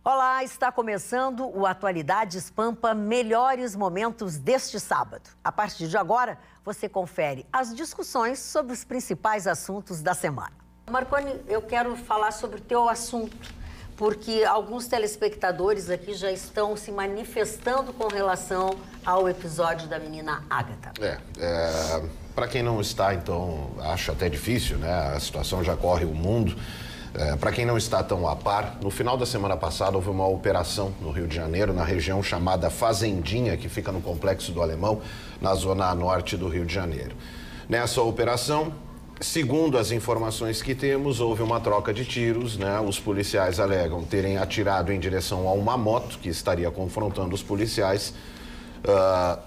Olá, está começando o Atualidades Pampa Melhores Momentos deste sábado. A partir de agora, você confere as discussões sobre os principais assuntos da semana. Marconi, eu quero falar sobre o teu assunto, porque alguns telespectadores aqui já estão se manifestando com relação ao episódio da menina Ágata. Para quem não está, então, acho até difícil, né? A situação já corre o mundo. Para quem não está tão a par, no final da semana passada houve uma operação no Rio de Janeiro, na região chamada Fazendinha, que fica no Complexo do Alemão, na zona norte do Rio de Janeiro. Nessa operação, segundo as informações que temos, houve uma troca de tiros, né? Os policiais alegam terem atirado em direção a uma moto que estaria confrontando os policiais.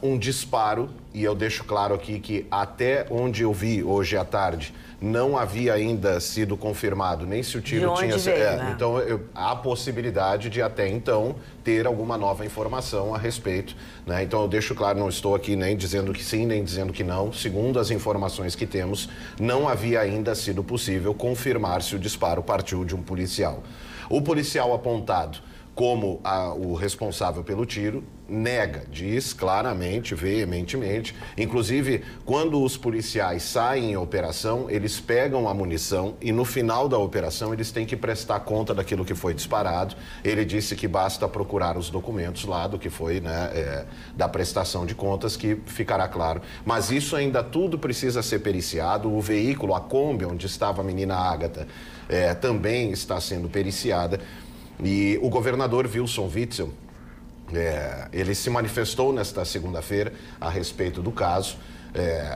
Um disparo, e eu deixo claro aqui que até onde eu vi hoje à tarde, não havia ainda sido confirmado nem se o tiro tinha sido. Né? Então, há possibilidade de até então ter alguma nova informação a respeito. Né? Então, eu deixo claro, não estou aqui nem dizendo que sim, nem dizendo que não. Segundo as informações que temos, não havia ainda sido possível confirmar se o disparo partiu de um policial. O policial apontado como o responsável pelo tiro nega, diz claramente, veementemente. Inclusive, quando os policiais saem em operação, eles pegam a munição e no final da operação eles têm que prestar conta daquilo que foi disparado. Ele disse que basta procurar os documentos lá do que foi, né, da prestação de contas, que ficará claro. Mas isso ainda tudo precisa ser periciado. O veículo, a Kombi, onde estava a menina Ágata, também está sendo periciada. E o governador Wilson Witzel, ele se manifestou nesta segunda-feira a respeito do caso.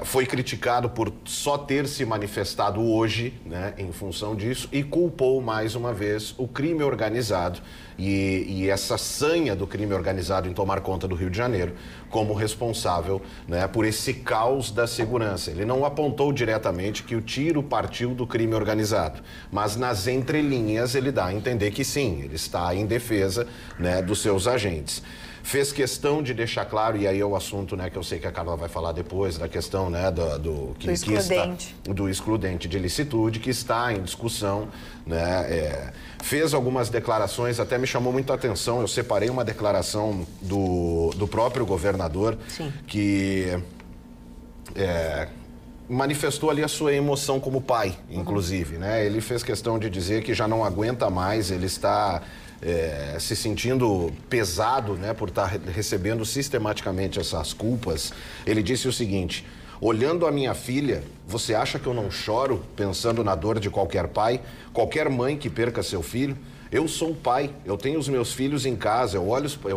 Foi criticado por só ter se manifestado hoje, né, em função disso, e culpou mais uma vez o crime organizado e essa sanha do crime organizado em tomar conta do Rio de Janeiro como responsável, né, por esse caos da segurança. Ele não apontou diretamente que o tiro partiu do crime organizado, mas nas entrelinhas ele dá a entender que sim, ele está em defesa, né, dos seus agentes. Fez questão de deixar claro, e aí é o assunto, né, que eu sei que a Carla vai falar depois, da questão, né, do excludente de licitude, que está em discussão, né, fez algumas declarações, até me chamou muito a atenção, eu separei uma declaração do próprio governador, sim, que manifestou ali a sua emoção como pai, inclusive, né, ele fez questão de dizer que já não aguenta mais, ele está se sentindo pesado, né, por estar recebendo sistematicamente essas culpas. Ele disse o seguinte: olhando a minha filha, você acha que eu não choro pensando na dor de qualquer pai, qualquer mãe que perca seu filho? Eu sou pai, eu tenho os meus filhos em casa, eu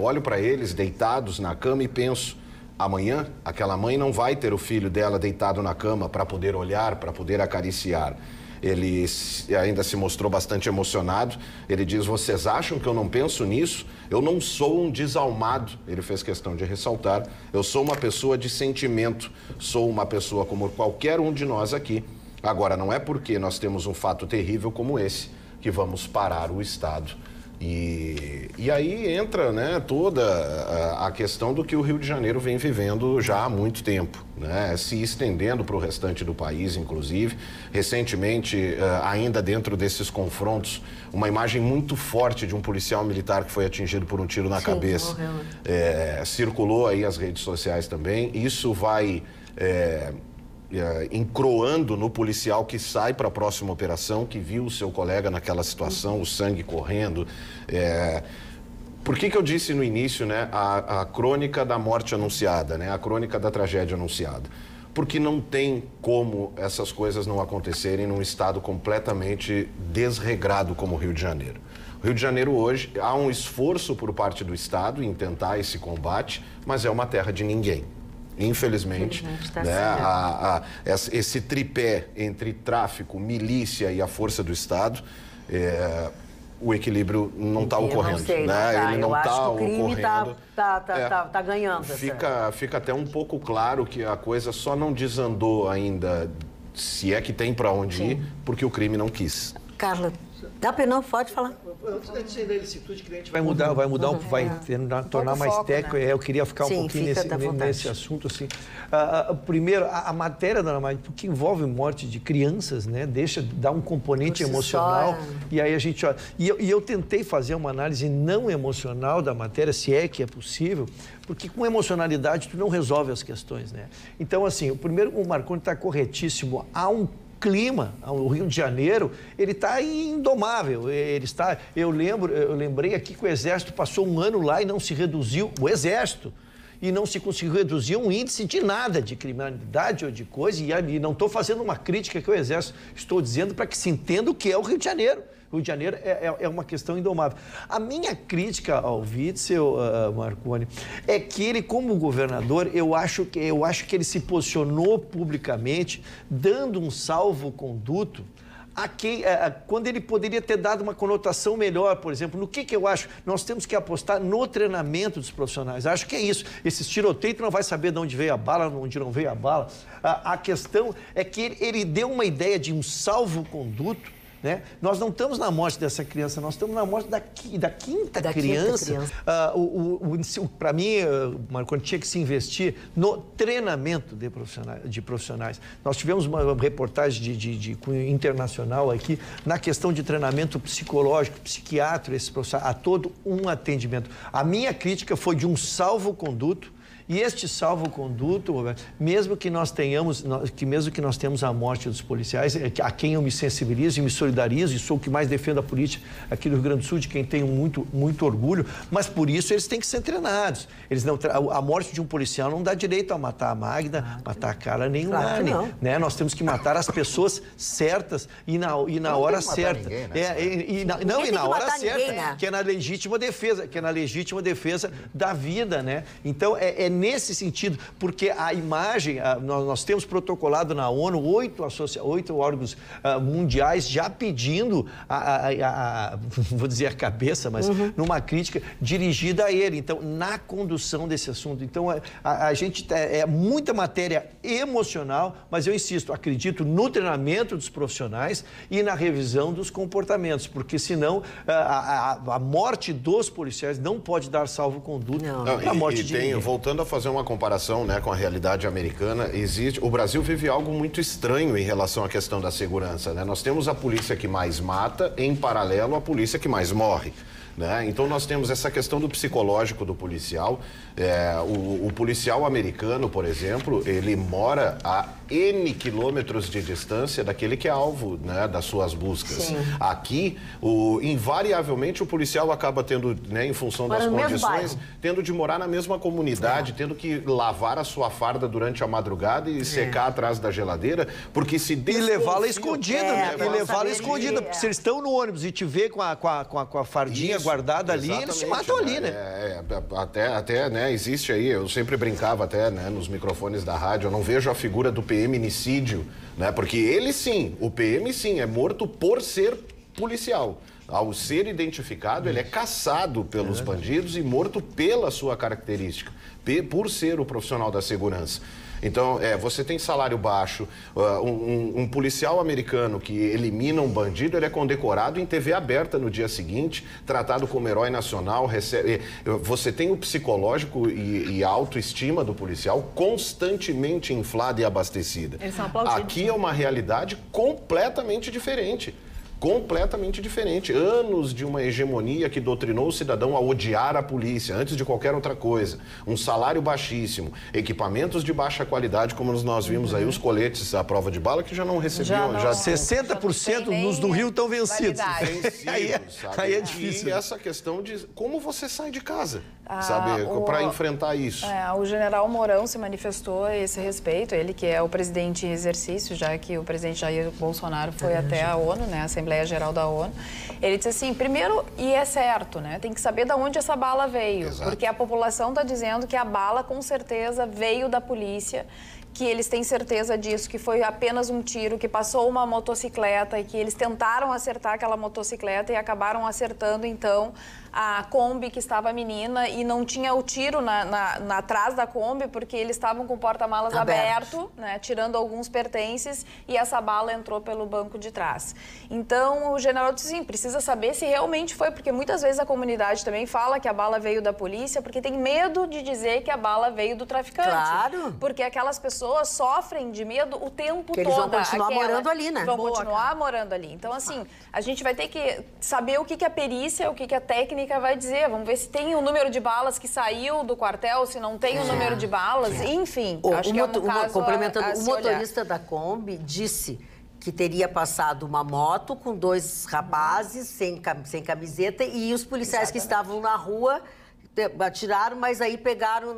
olho para eles deitados na cama e penso, amanhã aquela mãe não vai ter o filho dela deitado na cama para poder olhar, para poder acariciar. Ele ainda se mostrou bastante emocionado. Ele diz, vocês acham que eu não penso nisso? Eu não sou um desalmado, ele fez questão de ressaltar. Eu sou uma pessoa de sentimento, sou uma pessoa como qualquer um de nós aqui. Agora, não é porque nós temos um fato terrível como esse que vamos parar o Estado. E aí entra, né, toda a questão do que o Rio de Janeiro vem vivendo já há muito tempo, né, se estendendo para o restante do país, inclusive. Recentemente, ainda dentro desses confrontos, uma imagem muito forte de um policial militar que foi atingido por um tiro na cabeça. Circulou aí as redes sociais também. Isso vai encroando no policial que sai para a próxima operação, que viu o seu colega naquela situação, o sangue correndo. Por que eu disse no início, né, a crônica da morte anunciada, né, a crônica da tragédia anunciada? Porque não tem como essas coisas não acontecerem num estado completamente desregrado como o Rio de Janeiro. O Rio de Janeiro hoje, há um esforço por parte do Estado em tentar esse combate, mas é uma terra de ninguém. Infelizmente, né, esse tripé entre tráfico, milícia e a força do Estado, o equilíbrio não está ocorrendo. Não sei, né? Ele não está ocorrendo. O crime tá ganhando. Fica até um pouco claro que a coisa só não desandou ainda, se é que tem para onde ir, porque o crime não quis. Carla, Não, pode falar. Antes da licitude, que a gente vai mudar, vai tornar mais técnico. Né? Eu queria ficar um pouquinho nesse assunto. Assim. Primeiro, a matéria da Ana, que envolve morte de crianças, né? Dá um componente emocional. E aí a gente... E eu tentei fazer uma análise não emocional da matéria, se é que é possível, porque com emocionalidade tu não resolve as questões, né? Então, assim, o Marconi está corretíssimo. Há um clima, o Rio de Janeiro, ele está indomável. Eu lembrei aqui que o Exército passou um ano lá e não se reduziu, o Exército, e não se conseguiu reduzir um índice de nada, de criminalidade ou de coisa, e não estou fazendo uma crítica que o Exército, estou dizendo para que se entenda o que é o Rio de Janeiro. O Rio de Janeiro é uma questão indomável. A minha crítica ao Witzel, Marconi, é que ele, como governador, eu acho que ele se posicionou publicamente, dando um salvo-conduto quando ele poderia ter dado uma conotação melhor, por exemplo. No que eu acho? Nós temos que apostar no treinamento dos profissionais. Acho que é isso. Esses tiroteios, tu não vai saber de onde veio a bala, de onde não veio a bala. A questão é que ele deu uma ideia de um salvo-conduto, né? Nós não estamos na morte dessa criança, nós estamos na morte da quinta criança. Para mim, Marconi, tinha que se investir no treinamento de profissionais. Nós tivemos uma reportagem de cunho internacional aqui na questão de treinamento psicológico, psiquiátrico, esse profissional, a todo um atendimento. A minha crítica foi de um salvo-conduto. E este salvo-conduto, mesmo que nós tenhamos a morte dos policiais, a quem eu me sensibilizo e me solidarizo, e sou o que mais defendo a polícia aqui do Rio Grande do Sul, de quem tenho muito orgulho, mas por isso eles têm que ser treinados. A morte de um policial não dá direito a matar a Magda, matar a Carla, nem o Nani, né? Nós temos que matar as pessoas certas e na hora certa. Ninguém, né? E na hora certa, ninguém, né? Que é na legítima defesa, da vida, né? Então, é nesse sentido, porque a imagem, nós temos protocolado na ONU 8 órgãos mundiais já pedindo, vou dizer a cabeça, mas numa crítica dirigida a ele. Então, na condução desse assunto. Então, a gente é muita matéria emocional, mas eu insisto, acredito no treinamento dos profissionais e na revisão dos comportamentos, porque senão a morte dos policiais não pode dar salvo-conduto à morte de ninguém. Voltando a fazer uma comparação, né, com a realidade americana, o Brasil vive algo muito estranho em relação à questão da segurança, né? Nós temos a polícia que mais mata, em paralelo, a polícia que mais morre, né? Então nós temos essa questão do psicológico do policial. O policial americano, por exemplo, ele mora a N quilômetros de distância daquele que é alvo, né, das suas buscas. Sim. Aqui, invariavelmente, o policial acaba tendo, né, em função das condições, tendo de morar na mesma comunidade, tendo que lavar a sua farda durante a madrugada e secar atrás da geladeira, porque se e levá-la escondida, né? E levá-la escondida, porque se eles estão no ônibus e te vê com a fardinha guardada ali, eles te matam ali, né? Até, né, existe aí, eu sempre brincava até, né, nos microfones da rádio, eu não vejo a figura do feminicídio, né? Porque ele sim, o PM sim, é morto por ser policial. Ao ser identificado, ele é caçado pelos bandidos e morto pela sua característica, por ser o profissional da segurança. Então, você tem salário baixo, um policial americano que elimina um bandido, ele é condecorado em TV aberta no dia seguinte, tratado como herói nacional, você tem o psicológico e a autoestima do policial constantemente inflada e abastecida. Eles são aplaudidos. Aqui é uma realidade completamente diferente. Completamente diferente. Anos de uma hegemonia que doutrinou o cidadão a odiar a polícia antes de qualquer outra coisa. Um salário baixíssimo, equipamentos de baixa qualidade, como nós vimos aí, os coletes à prova de bala, que já não recebiam. 60% nos do Rio estão vencidos. Aí é difícil. E essa questão de como você sai de casa, sabe, para enfrentar isso. O general Mourão se manifestou a esse respeito, ele que é o presidente em exercício, já que o presidente Jair Bolsonaro foi até a ONU, né, a Assembleia Geral da ONU. Ele disse assim, primeiro, e é certo, né, tem que saber de onde essa bala veio. Exato. Porque a população está dizendo que a bala com certeza veio da polícia, que eles têm certeza disso, que foi apenas um tiro, que passou uma motocicleta e que eles tentaram acertar aquela motocicleta e acabaram acertando, então, a Kombi que estava a menina e não tinha o tiro atrás da Kombi porque eles estavam com o porta-malas aberto, né, tirando alguns pertences e essa bala entrou pelo banco de trás. Então, o general disse, sim, precisa saber se realmente foi, porque muitas vezes a comunidade também fala que a bala veio da polícia porque tem medo de dizer que a bala veio do traficante. Claro. Porque aquelas pessoas sofrem de medo o tempo todo. Eles vão continuar morando ali, né? Vão continuar morando ali. Então, assim, a gente vai ter que saber o que a perícia, o que a técnica vai dizer. Vamos ver se tem o número de balas que saiu do quartel, se não tem o número de balas, enfim. Acho que é um caso complementando, o motorista da Kombi disse que teria passado uma moto com 2 rapazes sem camiseta e os policiais que estavam na rua atiraram, mas aí pegaram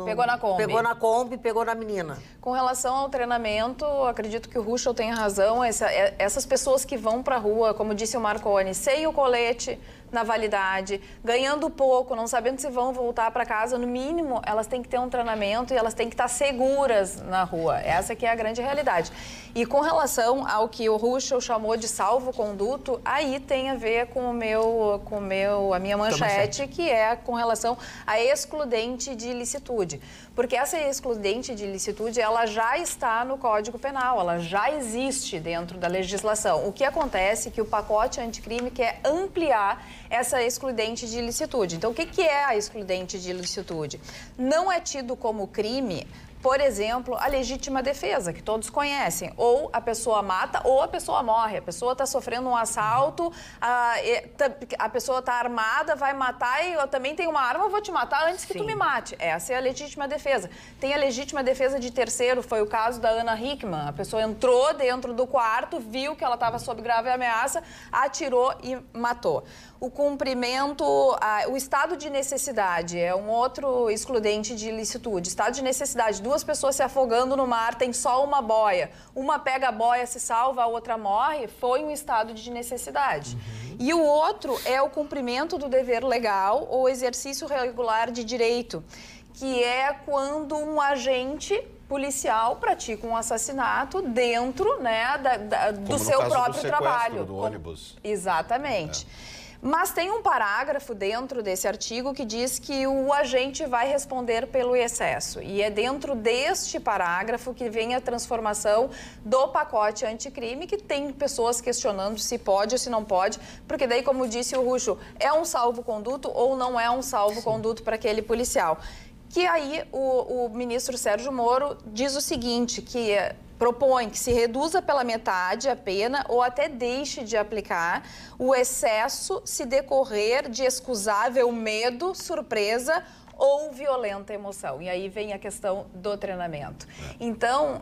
Pegou na Kombi. Pegou na Kombi, pegou na menina. Com relação ao treinamento, acredito que o Ruschel tem razão. Essas pessoas que vão para a rua, como disse o Marconi, sem o colete na validade, ganhando pouco, não sabendo se vão voltar para casa, no mínimo, elas têm que ter um treinamento e elas têm que estar seguras na rua. Essa que é a grande realidade. E com relação ao que o Ruschel chamou de salvo-conduto, aí tem a ver com a minha manchete, que é com relação à excludente de ilicitude. Porque essa excludente de ilicitude, ela já está no Código Penal, ela já existe dentro da legislação. O que acontece é que o pacote anticrime quer ampliar essa excludente de ilicitude. Então, o que é a excludente de ilicitude? Não é tido como crime, por exemplo, a legítima defesa, que todos conhecem. Ou a pessoa mata ou a pessoa morre. A pessoa está sofrendo um assalto, a pessoa está armada, vai matar e eu também tenho uma arma, eu vou te matar antes que tu me mate. Essa é a legítima defesa. Tem a legítima defesa de terceiro, foi o caso da Ana Hickman. A pessoa entrou dentro do quarto, viu que ela estava sob grave ameaça, atirou e matou. O cumprimento, o estado de necessidade é um outro excludente de ilicitude. Estado de necessidade, 2 pessoas se afogando no mar, tem só uma boia. Uma pega a boia, se salva, a outra morre, foi um estado de necessidade. E o outro é o cumprimento do dever legal ou exercício regular de direito, que é quando um agente policial pratica um assassinato dentro, né, do seu próprio trabalho. Do ônibus. Exatamente. Mas tem um parágrafo dentro desse artigo que diz que o agente vai responder pelo excesso. E é dentro deste parágrafo que vem a transformação do pacote anticrime, que tem pessoas questionando se pode ou se não pode, porque daí, como disse o Ruschel, é um salvo-conduto ou não é um salvo-conduto para aquele policial. Que aí o ministro Sérgio Moro diz o seguinte, que propõe que se reduza pela metade a pena ou até deixe de aplicar o excesso se decorrer de excusável medo, surpresa ou violenta emoção. E aí vem a questão do treinamento. Então,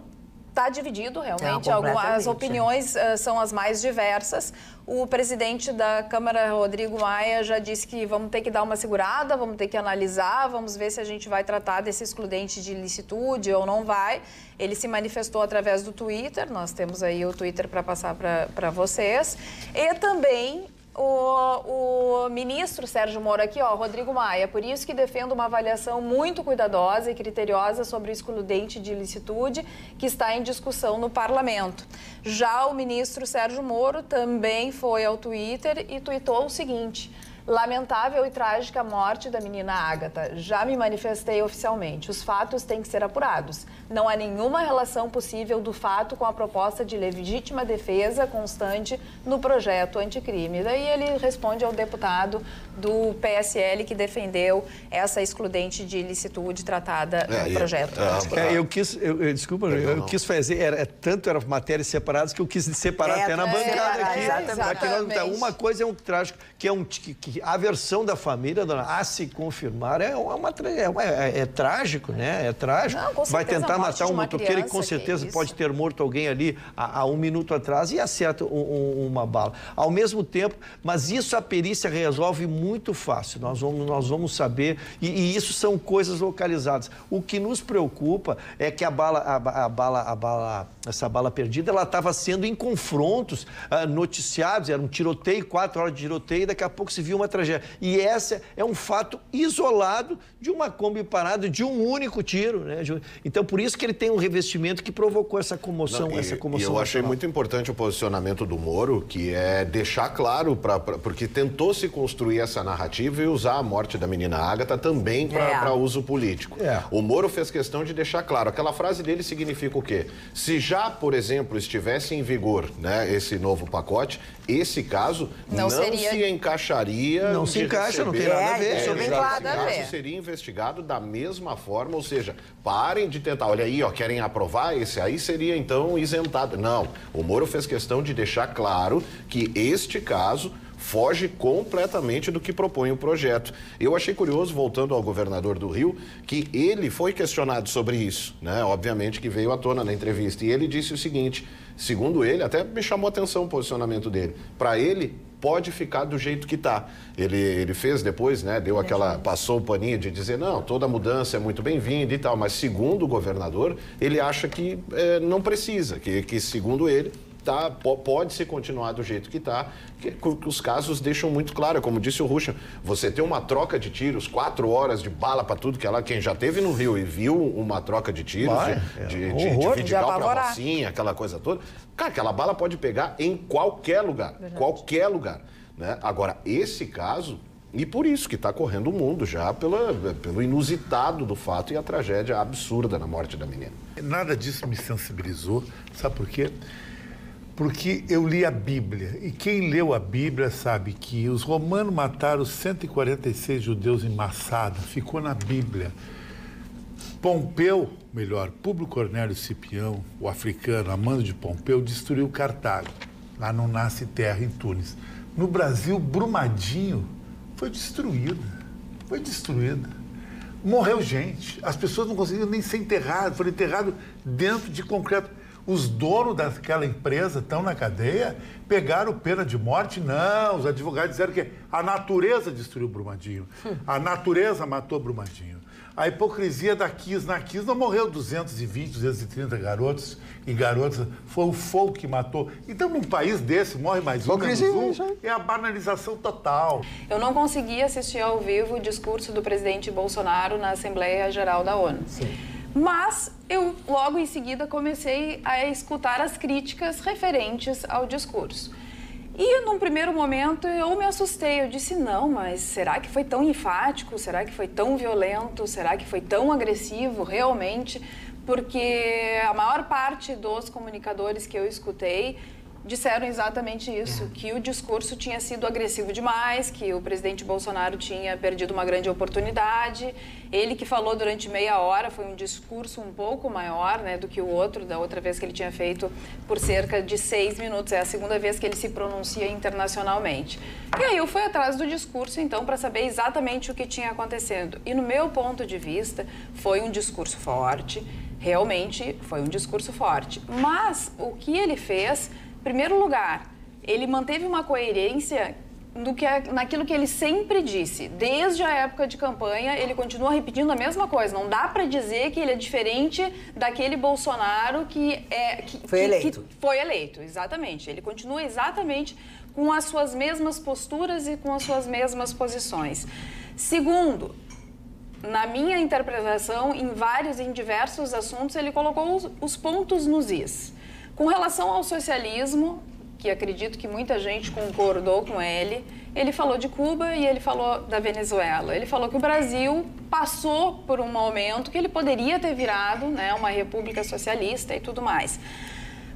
está dividido realmente, as opiniões são as mais diversas. O presidente da Câmara, Rodrigo Maia, já disse que vamos ter que dar uma segurada, vamos ter que analisar, vamos ver se a gente vai tratar desse excludente de ilicitude ou não vai. Ele se manifestou através do Twitter, nós temos aí o Twitter para passar para vocês. E também o ministro Sérgio Moro aqui, Rodrigo Maia, por isso que defendo uma avaliação muito cuidadosa e criteriosa sobre o excludente de ilicitude que está em discussão no parlamento. Já o ministro Sérgio Moro também foi ao Twitter e tuitou o seguinte: lamentável e trágica morte da menina Ágata. Já me manifestei oficialmente. Os fatos têm que ser apurados. Não há nenhuma relação possível do fato com a proposta de legítima defesa constante no projeto anticrime. Daí ele responde ao deputado do PSL que defendeu essa excludente de ilicitude tratada no projeto. Eu quis fazer, eram matérias separadas que eu quis separar até na bancada aqui. Uma coisa é um trágico, que é a versão da família, a se confirmar, é trágico, né? É trágico. Não, vai tentar matar um motoqueiro e com certeza pode ter morto alguém ali há 1 minuto atrás e acerta uma bala. Ao mesmo tempo, mas isso a perícia resolve muito fácil. Nós vamos saber, e isso são coisas localizadas. O que nos preocupa é que essa bala perdida, ela estava sendo em confrontos noticiados, era um tiroteio, 4 horas de tiroteio, e daqui a pouco se viu uma tragédia. E esse é um fato isolado de uma Kombi parada, de um único tiro, né? Então, por isso que ele tem um revestimento que provocou essa comoção. E eu achei muito importante o posicionamento do Moro, que é deixar claro, porque tentou se construir essa narrativa e usar a morte da menina Ágata também para uso político. O Moro fez questão de deixar claro. Aquela frase dele significa o quê? Se já, por exemplo, estivesse em vigor, né, esse novo pacote, esse caso não se encaixaria. Não se encaixa, não tem nada a ver. Esse caso seria investigado da mesma forma, ou seja, parem de tentar. Olha aí, ó, querem aprovar esse aí, seria então isentado. Não, o Moro fez questão de deixar claro que este caso foge completamente do que propõe o projeto. Eu achei curioso, voltando ao governador do Rio, que ele foi questionado sobre isso, né? Obviamente que veio à tona na entrevista. E ele disse o seguinte, segundo ele, até me chamou a atenção o posicionamento dele. Para ele, pode ficar do jeito que está. Ele fez depois, né? Passou o paninho de dizer, não, toda mudança é muito bem-vinda e tal. Mas segundo o governador, ele acha que não precisa, que segundo ele, pode se continuar do jeito que está, que os casos deixam muito claro, como disse o Ruschel, você tem uma troca de tiros, 4 horas de bala para tudo, quem já esteve no Rio e viu uma troca de tiros, de Vidigal para Rocinha, aquela coisa toda, cara, aquela bala pode pegar em qualquer lugar, né? Agora, esse caso, e por isso que está correndo o mundo já, pelo inusitado do fato e a tragédia absurda na morte da menina. Nada disso me sensibilizou, sabe por quê? Porque eu li a Bíblia, e quem leu a Bíblia sabe que os romanos mataram 146 judeus em Massada, ficou na Bíblia. Públio Cornélio Cipião, o africano, a mando de Pompeu, destruiu Cartago, lá não nasce terra, em Túnez. No Brasil, Brumadinho foi destruída. Morreu gente, as pessoas não conseguiram nem ser enterradas, foram enterradas dentro de concreto. Os donos daquela empresa estão na cadeia, pegaram pena de morte? Não, os advogados disseram que a natureza destruiu Brumadinho. A natureza matou Brumadinho. A hipocrisia da Kiss. Na Kiss não morreu 220, 230 garotos e garotas. Foi o fogo que matou. Então, num país desse, morre mais um, menos um. É a banalização total. Eu não consegui assistir ao vivo o discurso do presidente Bolsonaro na Assembleia Geral da ONU. Sim. Mas eu, logo em seguida, comecei a escutar as críticas referentes ao discurso. E, num primeiro momento, eu me assustei. Eu disse, não, mas será que foi tão enfático? Será que foi tão violento? Será que foi tão agressivo, realmente? Porque a maior parte dos comunicadores que eu escutei disseram exatamente isso, que o discurso tinha sido agressivo demais, que o presidente Bolsonaro tinha perdido uma grande oportunidade. Ele que falou durante meia hora, foi um discurso um pouco maior, né, do que o outro, da outra vez que ele tinha feito por cerca de 6 minutos. É a segunda vez que ele se pronuncia internacionalmente. E aí eu fui atrás do discurso, então, para saber exatamente o que tinha acontecendo. E no meu ponto de vista, foi um discurso forte, realmente foi um discurso forte. Mas o que ele fez... Em primeiro lugar, ele manteve uma coerência naquilo que ele sempre disse. Desde a época de campanha, ele continua repetindo a mesma coisa. Não dá para dizer que ele é diferente daquele Bolsonaro que foi eleito, exatamente. Ele continua exatamente com as suas mesmas posturas e com as suas mesmas posições. Segundo, na minha interpretação, em diversos assuntos, ele colocou os pontos nos is. Com relação ao socialismo, que acredito que muita gente concordou com ele, ele falou de Cuba e ele falou da Venezuela. Ele falou que o Brasil passou por um momento que ele poderia ter virado, né, uma república socialista e tudo mais.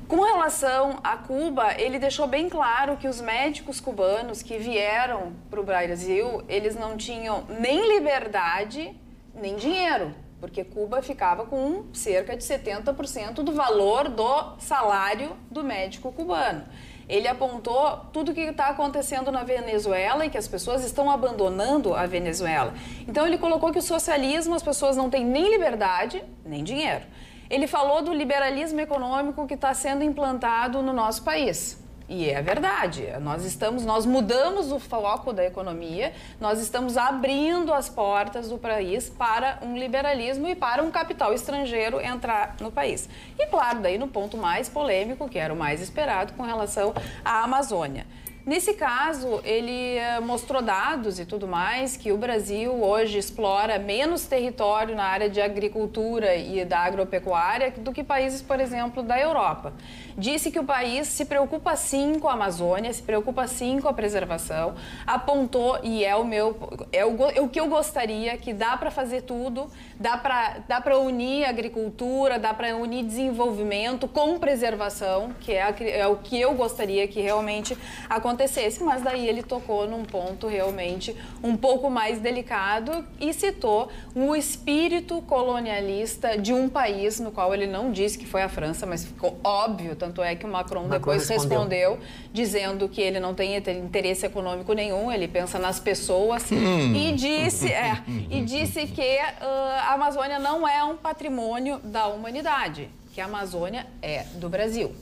Com relação a Cuba, ele deixou bem claro que os médicos cubanos que vieram para o Brasil, eles não tinham nem liberdade, nem dinheiro. Porque Cuba ficava com cerca de 70% do valor do salário do médico cubano. Ele apontou tudo o que está acontecendo na Venezuela e que as pessoas estão abandonando a Venezuela. Então, ele colocou que o socialismo, as pessoas não têm nem liberdade, nem dinheiro. Ele falou do liberalismo econômico que está sendo implantado no nosso país. E é verdade, nós mudamos o foco da economia, nós estamos abrindo as portas do país para um liberalismo e para um capital estrangeiro entrar no país. E claro, daí no ponto mais polêmico, que era o mais esperado, com relação à Amazônia. Nesse caso, ele mostrou dados e tudo mais, que o Brasil hoje explora menos território na área de agricultura e da agropecuária do que países, por exemplo, da Europa. Disse que o país se preocupa sim com a Amazônia, se preocupa sim com a preservação, apontou, e é o que eu gostaria, que dá para fazer tudo, dá para unir agricultura, dá para unir desenvolvimento com preservação, que é o que eu gostaria que realmente acontecesse, mas daí ele tocou num ponto realmente um pouco mais delicado e citou o espírito colonialista de um país no qual ele não disse que foi a França, mas ficou óbvio, tanto é que o Macron depois respondeu dizendo que ele não tem interesse econômico nenhum, ele pensa nas pessoas e disse que a Amazônia não é um patrimônio da humanidade, que a Amazônia é do Brasil.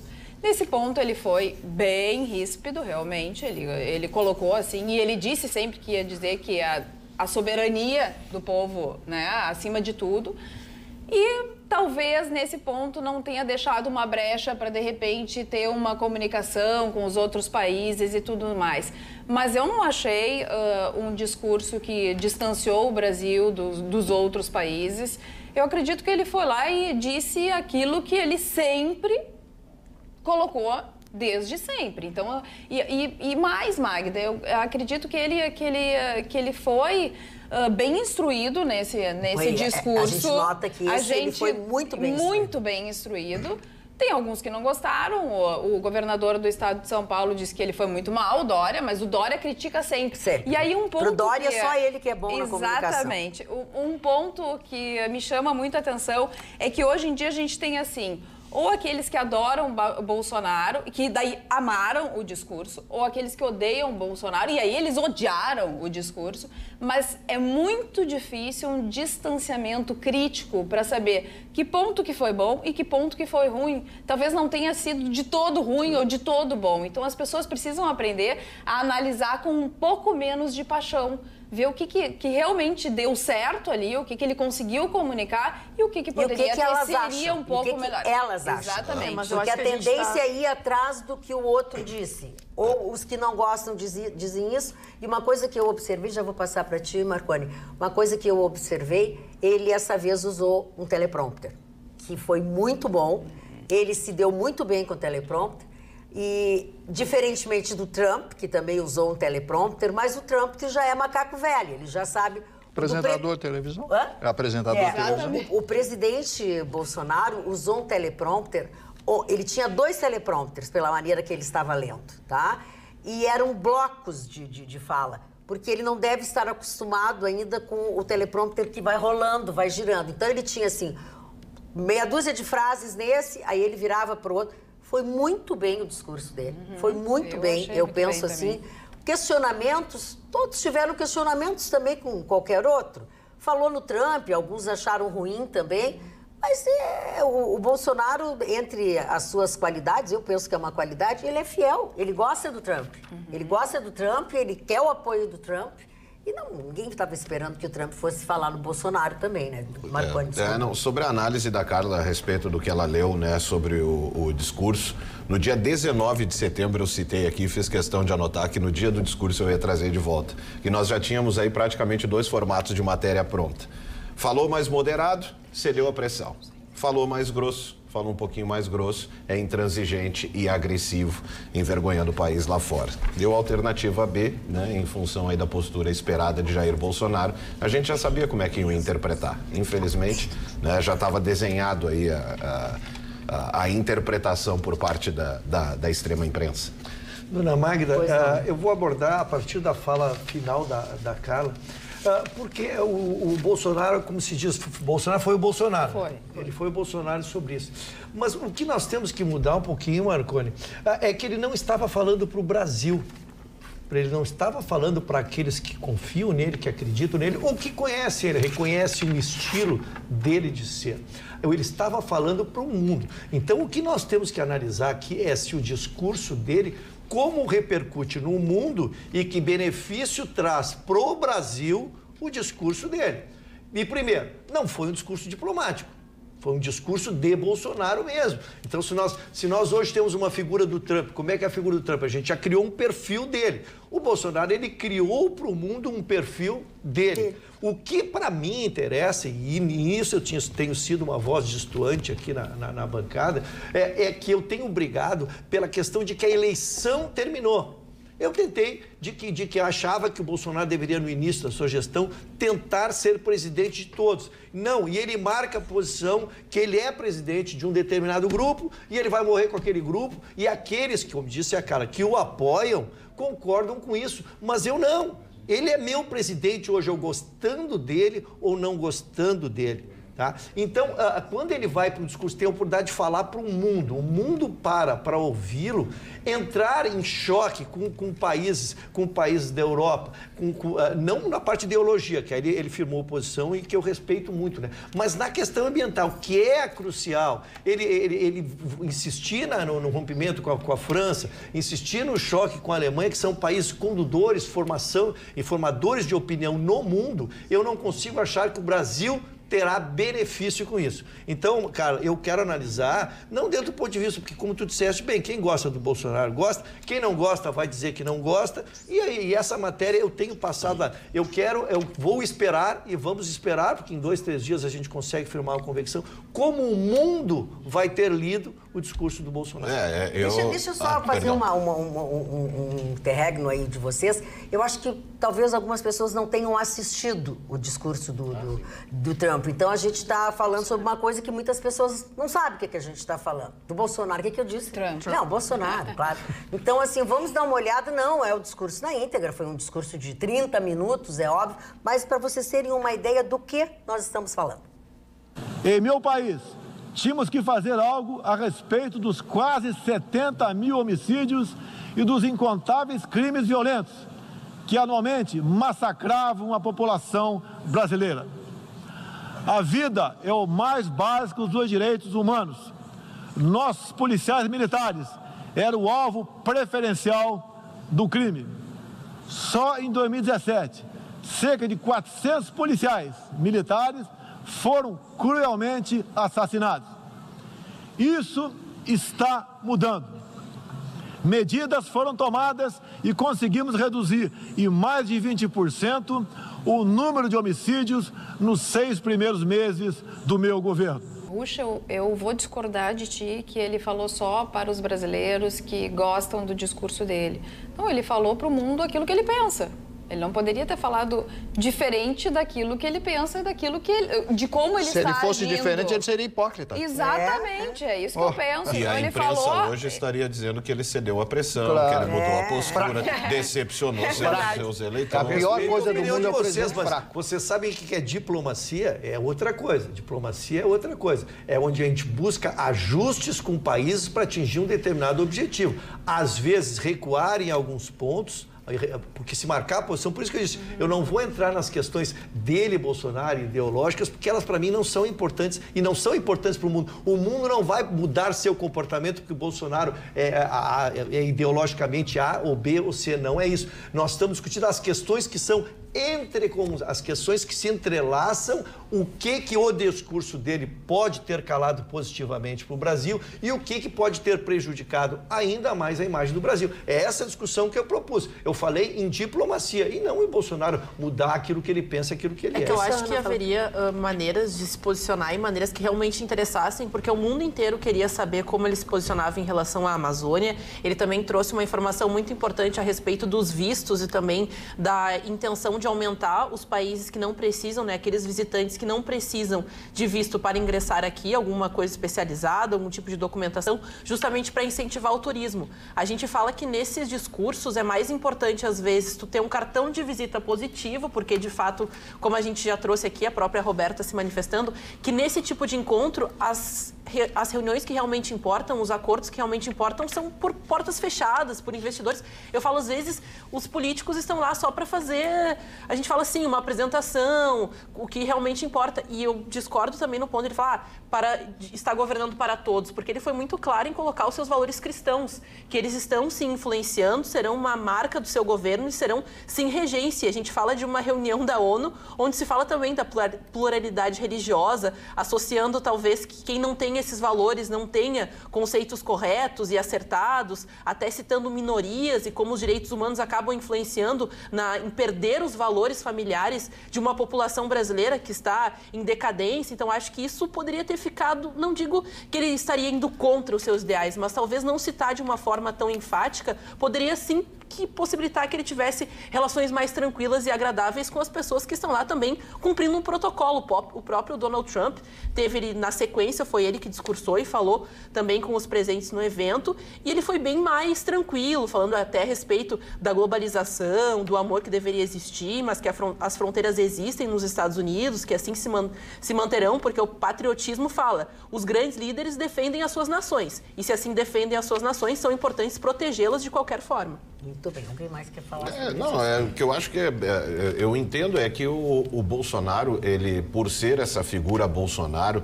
Nesse ponto ele foi bem ríspido, realmente, ele colocou assim, e ele disse sempre que ia dizer que a soberania do povo, né, acima de tudo, e talvez nesse ponto não tenha deixado uma brecha para de repente ter uma comunicação com os outros países e tudo mais. Mas eu não achei um discurso que distanciou o Brasil dos outros países. Eu acredito que ele foi lá e disse aquilo que ele sempre colocou desde sempre. Então, e mais, Magda, eu acredito que ele foi bem instruído nesse discurso. A gente nota que ele foi muito bem instruído. Muito bem instruído. Tem alguns que não gostaram. O governador do estado de São Paulo disse que ele foi muito mal, o Dória, mas o Dória critica sempre. E aí um ponto. Pro Dória é só ele que é bom na comunicação. Exatamente. Um ponto que me chama muita atenção é que hoje em dia a gente tem assim, ou aqueles que adoram o Bolsonaro, que daí amaram o discurso, ou aqueles que odeiam o Bolsonaro, e aí eles odiaram o discurso, mas é muito difícil um distanciamento crítico para saber que ponto que foi bom e que ponto que foi ruim. Talvez não tenha sido de todo ruim ou de todo bom. Então as pessoas precisam aprender a analisar com um pouco menos de paixão, ver o que realmente deu certo ali, o que ele conseguiu comunicar e o que poderia seria um pouco melhor. Elas acham. Exatamente. Mas porque a tendência é ir atrás do que o outro disse. Ou os que não gostam dizem isso. E uma coisa que eu observei, já vou passar para ti, Marconi, uma coisa que eu observei, ele essa vez usou um teleprompter, que foi muito bom. Ele se deu muito bem com o teleprompter. E, diferentemente do Trump, que também usou um teleprompter, mas o Trump que já é macaco velho, ele já sabe... Apresentador de televisão? É apresentador de televisão. O presidente Bolsonaro usou um teleprompter, ele tinha 2 teleprompters, pela maneira que ele estava lendo, tá? E eram blocos de fala, porque ele não deve estar acostumado ainda com o teleprompter que vai rolando, vai girando. Então, ele tinha, assim, meia dúzia de frases nesse, aí ele virava para o outro. Foi muito bem o discurso dele, foi muito bem, eu penso assim. Questionamentos, todos tiveram questionamentos também com qualquer outro. Falou no Trump, alguns acharam ruim também, mas o Bolsonaro, entre as suas qualidades, eu penso que é uma qualidade, ele é fiel, ele gosta do Trump. Ele gosta do Trump, ele quer o apoio do Trump. E ninguém estava esperando que o Trump fosse falar no Bolsonaro também, né? Marconi, sobre a análise da Carla a respeito do que ela leu, né, sobre o discurso, no dia 19 de setembro eu citei aqui, fiz questão de anotar que no dia do discurso eu ia trazer de volta, que nós já tínhamos aí praticamente 2 formatos de matéria pronta. Falou mais moderado, cedeu a pressão. Falou mais grosso, falou um pouquinho mais grosso, é intransigente e agressivo, envergonhando o país lá fora. Deu a alternativa B, né, em função aí da postura esperada de Jair Bolsonaro. A gente já sabia como é que iam interpretar. Infelizmente, né, já estava desenhado aí a interpretação por parte da extrema imprensa. Dona Magda, eu vou abordar a partir da fala final da Carla, porque o Bolsonaro, como se diz, Bolsonaro foi o Bolsonaro. Ele foi o Bolsonaro sobre isso. Mas o que nós temos que mudar um pouquinho, Marconi, é que ele não estava falando para o Brasil. Ele não estava falando para aqueles que confiam nele, que acreditam nele, ou que conhecem ele, reconhecem o estilo dele de ser. Ele estava falando para o mundo. Então, o que nós temos que analisar aqui é se o discurso dele, como repercute no mundo e que benefício traz para o Brasil o discurso dele. E, primeiro, não foi um discurso diplomático. Foi um discurso de Bolsonaro mesmo. Então, se nós hoje temos uma figura do Trump, como é que é a figura do Trump? A gente já criou um perfil dele. O Bolsonaro, ele criou para o mundo um perfil dele. O que para mim interessa, e nisso eu tenho sido uma voz destoante aqui na bancada, é que eu tenho brigado pela questão de que a eleição terminou. Eu tentei de que achava que o Bolsonaro deveria, no início da sua gestão, tentar ser presidente de todos. Não, e ele marca a posição que ele é presidente de um determinado grupo e ele vai morrer com aquele grupo, e aqueles que, como disse a Carla, que o apoiam, concordam com isso, mas eu não. Ele é meu presidente hoje, eu gostando dele ou não gostando dele. Tá? Então, quando ele vai para o discurso, tem a oportunidade de falar para o mundo para ouvi-lo, entrar em choque com países da Europa, não na parte de ideologia, que aí ele firmou posição e que eu respeito muito, né? Mas na questão ambiental, que é crucial, ele insistir no rompimento com a França, insistir no choque com a Alemanha, que são países condutores, formação e formadores de opinião no mundo, eu não consigo achar que o Brasil terá benefício com isso. Então, cara, eu quero analisar, não dentro do ponto de vista, porque como tu disseste, bem, quem gosta do Bolsonaro gosta, quem não gosta vai dizer que não gosta, e essa matéria eu tenho passado lá. Eu vou esperar, e vamos esperar, porque em 2, 3 dias a gente consegue firmar uma convicção, como o mundo vai ter lido o discurso do Bolsonaro. Deixa eu só fazer um interregno aí de vocês. Eu acho que talvez algumas pessoas não tenham assistido o discurso do Trump. Então, a gente está falando sobre uma coisa que muitas pessoas não sabem o que a gente está falando. Do Bolsonaro. O que eu disse? Trump. Não, Bolsonaro, claro. Então, assim, vamos dar uma olhada. Não, é o discurso na íntegra. Foi um discurso de 30 minutos, é óbvio. Mas para vocês terem uma ideia do que nós estamos falando. Em meu país, tínhamos que fazer algo a respeito dos quase 70 mil homicídios e dos incontáveis crimes violentos que anualmente massacravam a população brasileira. A vida é o mais básico dos direitos humanos. Nossos policiais militares eram o alvo preferencial do crime. Só em 2017, cerca de 400 policiais militares foram cruelmente assassinados. Isso está mudando. Medidas foram tomadas e conseguimos reduzir em mais de 20% o número de homicídios nos 6 primeiros meses do meu governo. Puxa, eu vou discordar de ti que ele falou só para os brasileiros que gostam do discurso dele. Não, ele falou para o mundo aquilo que ele pensa. Ele não poderia ter falado diferente daquilo que ele pensa, de como ele está agindo. Se ele fosse diferente, ele seria hipócrita. Exatamente, é isso que eu penso. E então, a ele imprensa falou... hoje estaria dizendo que ele cedeu à pressão, que ele mudou a postura, decepcionou seus eleitores. A pior coisa do mundo é o vocês, mas vocês sabem o que é diplomacia? É outra coisa. Diplomacia é outra coisa. É onde a gente busca ajustes com países para atingir um determinado objetivo. Às vezes, recuar em alguns pontos, porque se marcar a posição, por isso que eu disse, eu não vou entrar nas questões dele, Bolsonaro, ideológicas, porque elas para mim não são importantes e não são importantes para o mundo. O mundo não vai mudar seu comportamento porque o Bolsonaro é ideologicamente A ou B ou C, não é isso. Nós estamos discutindo as questões que são as questões que se entrelaçam, o que o discurso dele pode ter calado positivamente para o Brasil e o que pode ter prejudicado ainda mais a imagem do Brasil. É essa discussão que eu propus. Eu falei em diplomacia e não em Bolsonaro mudar aquilo que ele pensa, aquilo que ele é. Eu acho que haveria maneiras de se posicionar e maneiras que realmente interessassem, porque o mundo inteiro queria saber como ele se posicionava em relação à Amazônia. Ele também trouxe uma informação muito importante a respeito dos vistos e também da intenção de aumentar os países que não precisam, né, aqueles visitantes que não precisam de visto para ingressar aqui, alguma coisa especializada, algum tipo de documentação, justamente para incentivar o turismo. A gente fala que nesses discursos é mais importante, às vezes, tu ter um cartão de visita positivo, porque, de fato, como a gente já trouxe aqui, a própria Roberta se manifestando, que nesse tipo de encontro, as as reuniões que realmente importam, os acordos que realmente importam são por portas fechadas, por investidores. Eu falo, às vezes, os políticos estão lá só para fazer, a gente fala assim, uma apresentação, o que realmente importa. E eu discordo também no ponto de ele falar, para estar governando para todos, porque ele foi muito claro em colocar os seus valores cristãos, que eles estão se influenciando, serão uma marca do seu governo e serão sim regência. A gente fala de uma reunião da ONU, onde se fala também da pluralidade religiosa, associando talvez que quem não tem esses valores não tenha conceitos corretos e acertados, até citando minorias e como os direitos humanos acabam influenciando em perder os valores familiares de uma população brasileira que está em decadência. Então, acho que isso poderia ter ficado, não digo que ele estaria indo contra os seus ideais, mas talvez não citar de uma forma tão enfática, poderia sim que possibilitar que ele tivesse relações mais tranquilas e agradáveis com as pessoas que estão lá também cumprindo um protocolo. O próprio Donald Trump teve, na sequência, foi ele que discursou e falou também com os presentes no evento, e ele foi bem mais tranquilo, falando até a respeito da globalização, do amor que deveria existir, mas que as fronteiras existem nos Estados Unidos, que assim se manterão, porque o patriotismo fala, os grandes líderes defendem as suas nações, e se assim defendem as suas nações, são importantes protegê-las de qualquer forma. Muito bem, alguém mais quer falar? O que eu acho que eu entendo é que o Bolsonaro, ele, por ser essa figura Bolsonaro,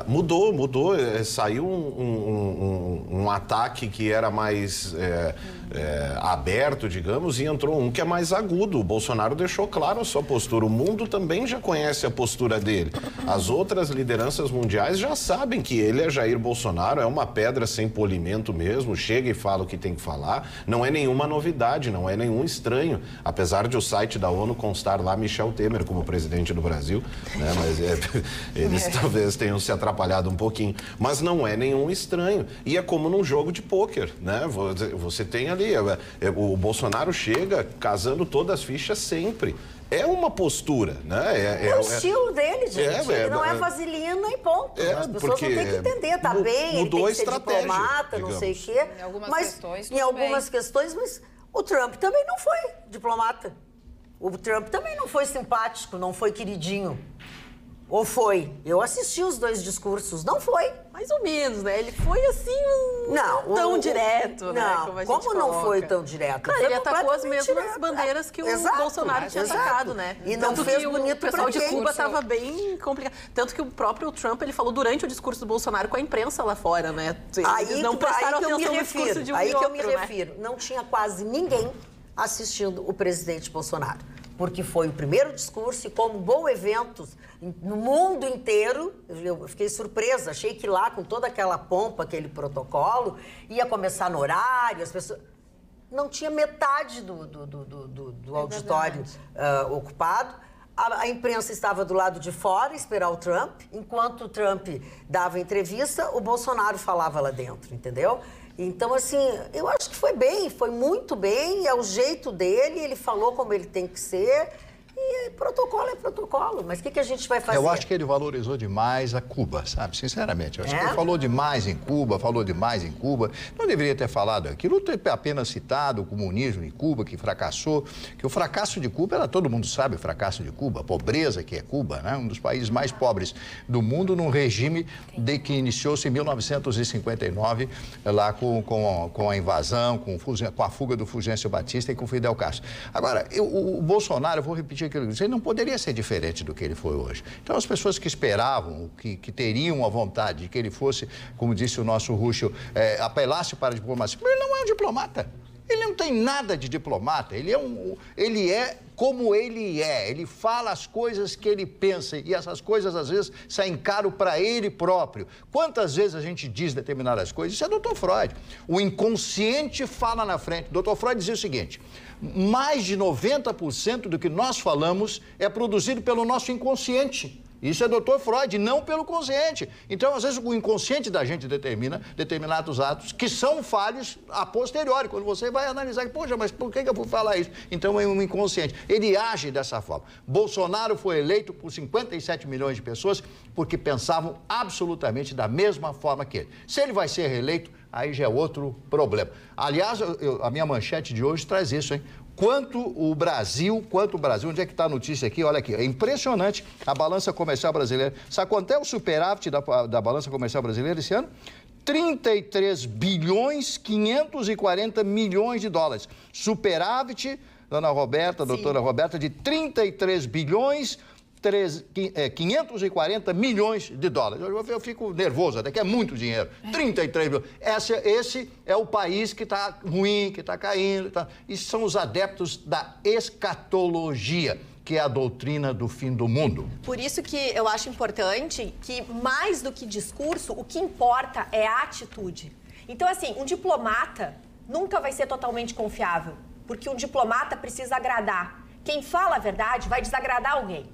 mudou, saiu um ataque que era mais aberto, digamos, e entrou um que é mais agudo. O Bolsonaro deixou claro a sua postura, o mundo também já conhece a postura dele. As outras lideranças mundiais já sabem que ele é Jair Bolsonaro, é uma pedra sem polimento mesmo, chega e fala o que tem que falar, não é nenhuma novidade, não é nenhum estranho, apesar de o site da ONU constar lá Michel Temer como presidente do Brasil, né? Mas eles talvez tenham se atrapalhado um pouquinho, mas não é nenhum estranho. E é como num jogo de pôquer, né? Você tem ali, o Bolsonaro chega casando todas as fichas sempre. É uma postura, né? É o estilo dele, gente. Ele não é vaselina e ponto. As pessoas não têm que entender, tá bem, ele tem que ser diplomata, digamos. Não sei o quê. Em algumas questões, em algumas questões, mas o Trump também não foi diplomata. O Trump também não foi simpático, não foi queridinho. Ou foi? Eu assisti os dois discursos. Não foi. Mais ou menos, né? Ele foi assim, não tão direto, né? Como não foi tão direto? Claro, ele atacou as mesmas bandeiras que o Bolsonaro tinha atacado, né? E não fez bonito o pessoal de Cuba estava bem complicado. Tanto que o próprio Trump, ele falou durante o discurso do Bolsonaro com a imprensa lá fora, né? Aí não prestaram atenção no discurso de um e outro, eu me refiro. Não tinha quase ninguém assistindo o presidente Bolsonaro. Porque foi o primeiro discurso e como bom evento no mundo inteiro, eu fiquei surpresa, achei que lá com toda aquela pompa, aquele protocolo, ia começar no horário, as pessoas... Não tinha metade do auditório ocupado. A imprensa estava do lado de fora, esperar o Trump. Enquanto o Trump dava entrevista, o Bolsonaro falava lá dentro, entendeu? Então, assim, eu acho que foi bem, foi muito bem, é o jeito dele, ele falou como ele tem que ser, e protocolo é protocolo, mas o que a gente vai fazer? Eu acho que ele valorizou demais a Cuba, sabe, sinceramente. Eu acho que ele falou demais em Cuba, não deveria ter falado aquilo, ter apenas citado o comunismo em Cuba, que fracassou, que o fracasso de Cuba, todo mundo sabe o fracasso de Cuba, a pobreza que é Cuba, né? Um dos países mais pobres do mundo, num regime que iniciou-se em 1959, lá com a invasão, com a fuga do Fulgêncio Batista e com Fidel Castro. Agora, o Bolsonaro, eu vou repetir aquilo que eu disse, ele não poderia ser diferente do que ele foi hoje. Então, as pessoas que esperavam, que teriam a vontade de que ele fosse, como disse o nosso Ruschel, apelasse para a diplomacia, mas ele não é um diplomata. Ele não tem nada de diplomata, ele é como ele é, ele fala as coisas que ele pensa e essas coisas às vezes saem caro para ele próprio. Quantas vezes a gente diz determinadas coisas? Isso é Dr. Freud. O inconsciente fala na frente. Dr. Freud dizia o seguinte, mais de 90% do que nós falamos é produzido pelo nosso inconsciente. Isso é Dr. Freud, não pelo consciente. Então, às vezes, o inconsciente da gente determina determinados atos que são falhos a posteriori, quando você vai analisar, poxa, mas por que eu fui falar isso? Então, é um inconsciente. Ele age dessa forma. Bolsonaro foi eleito por 57 milhões de pessoas porque pensavam absolutamente da mesma forma que ele. Se ele vai ser reeleito, aí já é outro problema. Aliás, a minha manchete de hoje traz isso, hein? quanto o Brasil, onde é que está a notícia aqui? Olha aqui, é impressionante a balança comercial brasileira. Sabe quanto é o superávit da balança comercial brasileira esse ano? 33 bilhões 540 milhões de dólares. Superávit, doutora Roberta, de 33 bilhões 540 milhões de dólares. Eu fico nervoso, até que é muito dinheiro. 33 bilhões. Esse é o país que está ruim, que está caindo. E são os adeptos da escatologia, que é a doutrina do fim do mundo. Por isso que eu acho importante que, mais do que discurso, o que importa é a atitude. Então, assim, um diplomata nunca vai ser totalmente confiável, porque um diplomata precisa agradar. Quem fala a verdade vai desagradar alguém.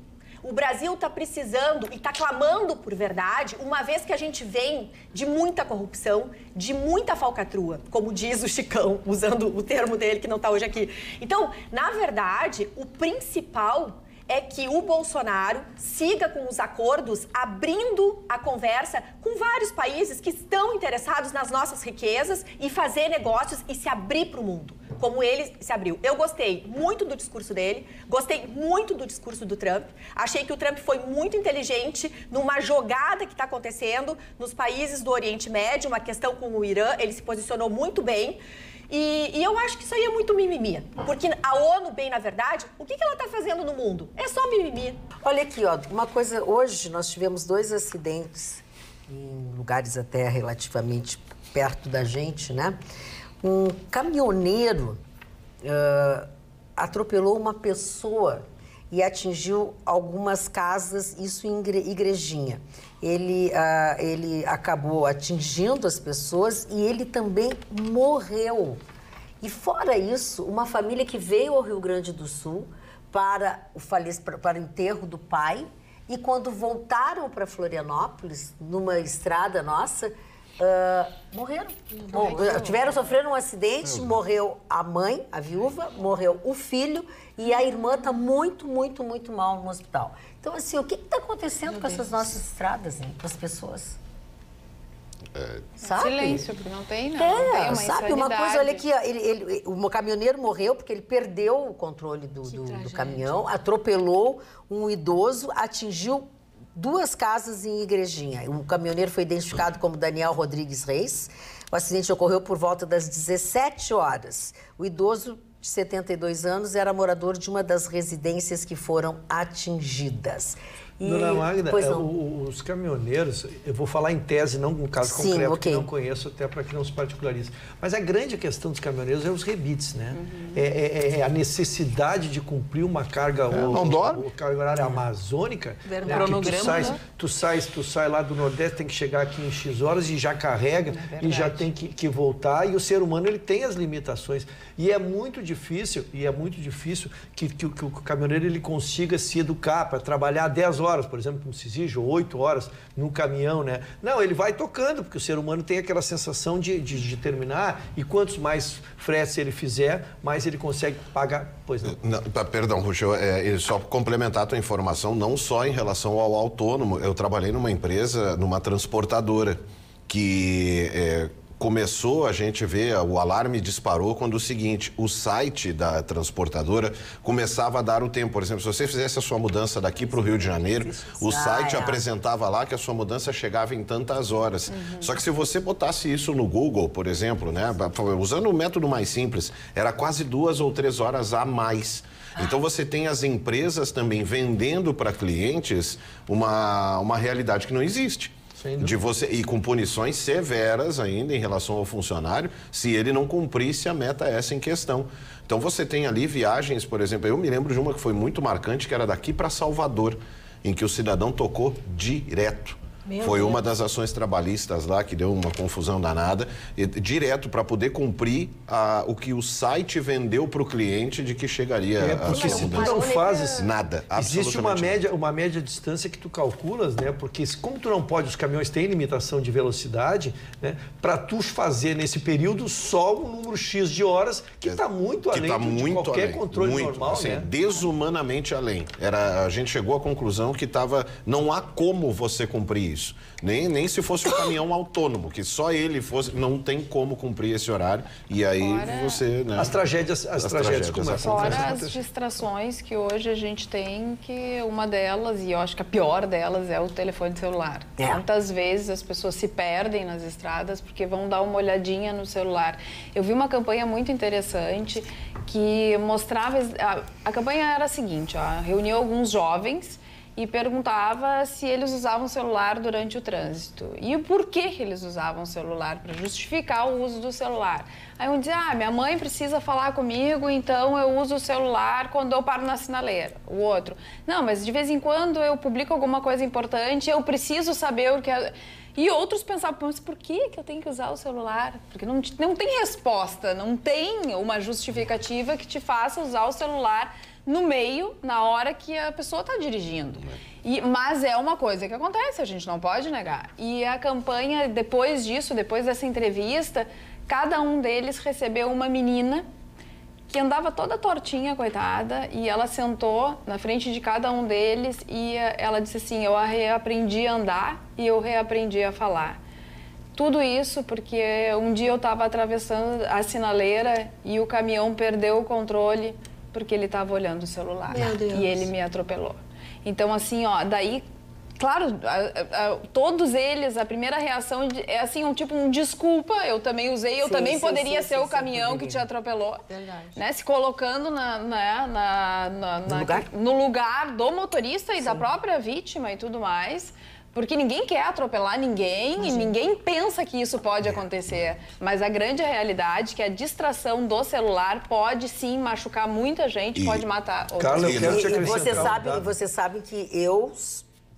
O Brasil está precisando e está clamando por verdade, uma vez que a gente vem de muita corrupção, de muita falcatrua, como diz o Chicão, usando o termo dele que não está hoje aqui. Então, na verdade, o principal é que o Bolsonaro siga com os acordos, abrindo a conversa com vários países que estão interessados nas nossas riquezas e fazer negócios e se abrir para o mundo, como ele se abriu. Eu gostei muito do discurso dele, gostei muito do discurso do Trump, achei que o Trump foi muito inteligente numa jogada que está acontecendo nos países do Oriente Médio, uma questão com o Irã, ele se posicionou muito bem. E eu acho que isso aí é muito mimimi, porque a ONU, bem na verdade, o que ela está fazendo no mundo? É só mimimi. Olha aqui, ó, uma coisa, hoje nós tivemos 2 acidentes em lugares até relativamente perto da gente, né? Um caminhoneiro atropelou uma pessoa e atingiu algumas casas, isso em igrejinha. Ele acabou atingindo as pessoas e ele também morreu. E fora isso, uma família que veio ao Rio Grande do Sul para o enterro do pai e quando voltaram para Florianópolis, numa estrada nossa, morreram. Sofreram um acidente, morreu a mãe, a viúva, morreu o filho e a irmã está muito, muito, muito mal no hospital. Então, assim, o que está acontecendo com essas nossas estradas, hein, com as pessoas? Sabe? Silêncio, porque não tem, não tem uma sabe, uma coisa, olha aqui, o caminhoneiro morreu porque ele perdeu o controle do caminhão, atropelou um idoso, atingiu 2 casas em Igrejinha. O caminhoneiro foi identificado como Daniel Rodrigues Reis. O acidente ocorreu por volta das 17 horas. O idoso, de 72 anos, era morador de uma das residências que foram atingidas. Dona Magda, os caminhoneiros, eu vou falar em tese, não um caso concreto que não conheço, até para que não se particularize. Mas a grande questão dos caminhoneiros é os rebites, né? É a necessidade de cumprir uma carga horária amazônica. Tu sai lá do Nordeste, tem que chegar aqui em X horas e já carrega, e já tem que voltar. E o ser humano, ele tem as limitações. E é muito difícil que o caminhoneiro ele consiga se educar para trabalhar 10 horas, por exemplo, como se exige, ou 8 horas no caminhão, né? Não, ele vai tocando, porque o ser humano tem aquela sensação de terminar, e quantos mais fretes ele fizer, mais ele consegue pagar. Pois não. Perdão, Ruxo, só complementar a tua informação, não só em relação ao autônomo, eu trabalhei numa empresa, numa transportadora, que começou a gente ver, o alarme disparou quando o seguinte, o site da transportadora começava a dar o tempo. Por exemplo, se você fizesse a sua mudança daqui para o Rio de Janeiro, o site apresentava lá que a sua mudança chegava em tantas horas. Só que se você botasse isso no Google, por exemplo, né, usando o método mais simples, era quase 2 ou 3 horas a mais. Então você tem as empresas também vendendo para clientes uma realidade que não existe. E com punições severas ainda em relação ao funcionário, se ele não cumprisse a meta essa em questão. Então você tem ali viagens, por exemplo, eu me lembro de uma que foi muito marcante, que era daqui para Salvador, em que o cidadão tocou direto. Foi uma das ações trabalhistas lá que deu uma confusão danada, direto para poder cumprir o que o site vendeu para o cliente de que chegaria a sua mudança. Tu não fazes nada. Existe uma média distância que tu calculas, né? Porque como tu não pode, os caminhões têm limitação de velocidade, né? Para tu fazer nesse período só um número X de horas que está muito além de qualquer controle normal, assim, né? Desumanamente além. A gente chegou à conclusão que não há como você cumprir isso. Nem se fosse um caminhão autônomo, que só ele fosse, não tem como cumprir esse horário. E aí você... Né, as tragédias começam. Fora as distrações que hoje a gente tem, que uma delas, e eu acho que a pior delas, é o telefone celular. Quantas vezes as pessoas se perdem nas estradas porque vão dar uma olhadinha no celular. Eu vi uma campanha muito interessante que mostrava... A campanha era a seguinte, reuniu alguns jovens e perguntava se eles usavam celular durante o trânsito. E o porquê que eles usavam o celular, para justificar o uso do celular. Aí um dizia, minha mãe precisa falar comigo, então eu uso o celular quando eu paro na sinaleira. O outro, não, mas de vez em quando eu publico alguma coisa importante, eu preciso saber o que... E outros pensavam, mas por que eu tenho que usar o celular? Porque não tem resposta, não tem uma justificativa que te faça usar o celular no meio, na hora que a pessoa está dirigindo. Mas é uma coisa que acontece, a gente não pode negar. E a campanha, depois disso, depois dessa entrevista, cada um deles recebeu uma menina que andava toda tortinha, coitada, e ela sentou na frente de cada um deles e ela disse assim, eu reaprendi a andar e eu reaprendi a falar. Tudo isso porque um dia eu estava atravessando a sinaleira e o caminhão perdeu o controle porque ele estava olhando o celular. Meu Deus. E ele me atropelou. Então, assim, daí, claro, todos eles, a primeira reação é assim, um desculpa, eu também usei, eu também poderia ser o caminhão que te atropelou. Verdade. Né? Se colocando no lugar do motorista e da própria vítima e tudo mais. Porque ninguém quer atropelar ninguém e ninguém pensa que isso pode acontecer. Mas a grande realidade é que a distração do celular pode sim machucar muita gente, pode matar outras Carla, eu quero te E acrescentar. você sabe que eu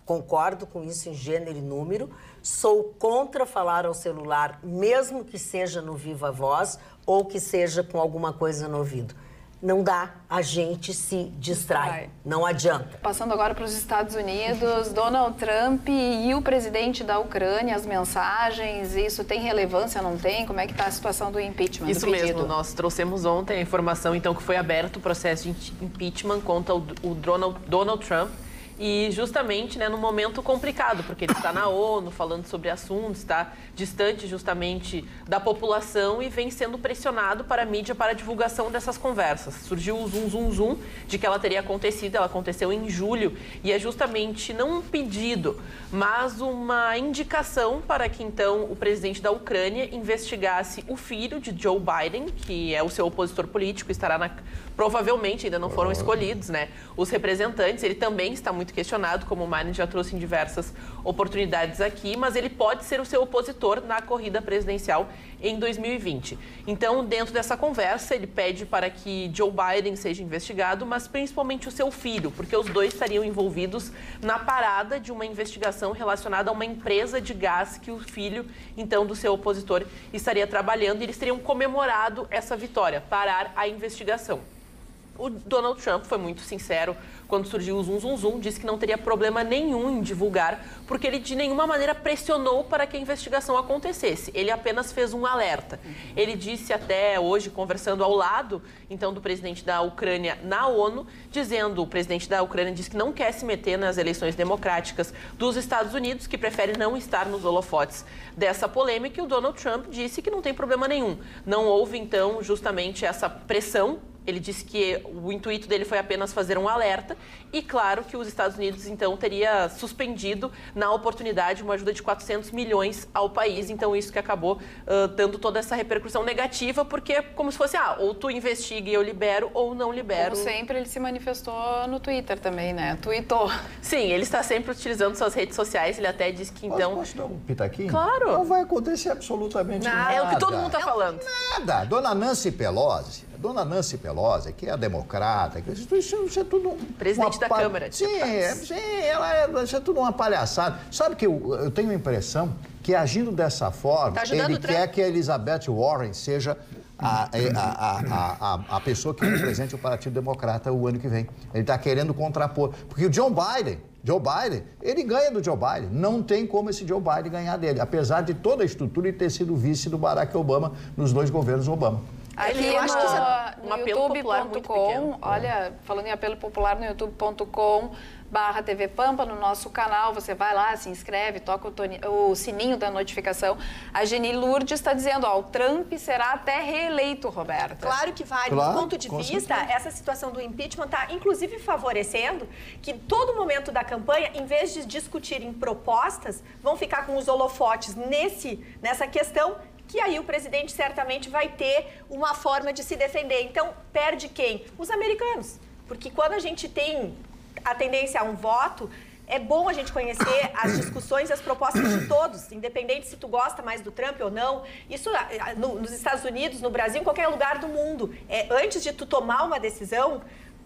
concordo com isso em gênero e número, sou contra falar ao celular, mesmo que seja no viva voz ou que seja com alguma coisa no ouvido. Não dá, a gente se distrai, não adianta. Passando agora para os Estados Unidos, Donald Trump e o presidente da Ucrânia, as mensagens, isso tem relevância, não tem? Como é que está a situação do impeachment? Isso mesmo, nós trouxemos ontem a informação, então, que foi aberto o processo de impeachment contra o Donald Trump. E justamente, né, num momento complicado, porque ele está na ONU falando sobre assuntos, está distante justamente da população e vem sendo pressionado para a mídia para a divulgação dessas conversas. Surgiu o zum de que ela teria acontecido, ela aconteceu em julho, e é justamente não um pedido, mas uma indicação para que então o presidente da Ucrânia investigasse o filho de Joe Biden, que é o seu opositor político, estará provavelmente, ainda não foram escolhidos, né, os representantes. Ele também está muito questionado, como o Mani já trouxe em diversas oportunidades aqui, mas ele pode ser o seu opositor na corrida presidencial em 2020. Então, dentro dessa conversa, ele pede para que Joe Biden seja investigado, mas principalmente o seu filho, porque os dois estariam envolvidos na parada de uma investigação relacionada a uma empresa de gás que o filho, então, do seu opositor estaria trabalhando, e eles teriam comemorado essa vitória, parar a investigação. O Donald Trump foi muito sincero quando surgiu o zum, disse que não teria problema nenhum em divulgar, porque ele de nenhuma maneira pressionou para que a investigação acontecesse. Ele apenas fez um alerta. Ele disse até hoje, conversando ao lado, então, do presidente da Ucrânia na ONU, o presidente da Ucrânia disse que não quer se meter nas eleições democráticas dos Estados Unidos, que prefere não estar nos holofotes dessa polêmica, e o Donald Trump disse que não tem problema nenhum. Não houve, então, justamente essa pressão. Ele disse que o intuito dele foi apenas fazer um alerta e, claro, que os Estados Unidos, então, teria suspendido, na oportunidade, uma ajuda de 400 milhões ao país. Então, isso que acabou dando toda essa repercussão negativa, porque é como se fosse, ou tu investiga e eu libero, ou não libero. Como sempre, ele se manifestou no Twitter também, né? Tweetou. Sim, ele está sempre utilizando suas redes sociais. Ele até disse que, então... Posso dar um pitaquinho? Claro. Não vai acontecer absolutamente nada. É o que todo mundo está falando. Nada. Dona Nancy Pelosi, que é a democrata, isso é tudo... Presidente da Câmara. Sim, isso é tudo uma palhaçada. Sabe que eu tenho a impressão que, agindo dessa forma, ele quer que a Elizabeth Warren seja a pessoa que represente o Partido Democrata o ano que vem. Ele está querendo contrapor. Porque o Joe Biden, ele ganha do Joe Biden. Não tem como esse Joe Biden ganhar dele, apesar de toda a estrutura e ter sido vice do Barack Obama nos 2 governos Obama. Aqui eu acho que isso é um apelo popular muito pequeno. Olha, falando em apelo popular, no youtube.com/TV Pampa, no nosso canal, você vai lá, se inscreve, toca o sininho da notificação. A Geni Lourdes está dizendo, ó, o Trump será até reeleito, Roberta. Claro que vai. Claro, do ponto de vista, essa situação do impeachment está, inclusive, favorecendo que todo momento da campanha, em vez de discutirem propostas, vão ficar com os holofotes nessa questão, que aí o presidente certamente vai ter uma forma de se defender. Então, perde quem? Os americanos. Porque quando a gente tem a tendência a um voto, é bom a gente conhecer as discussões e as propostas de todos, independente se tu gosta mais do Trump ou não. Isso nos Estados Unidos, no Brasil, em qualquer lugar do mundo. Antes de tu tomar uma decisão,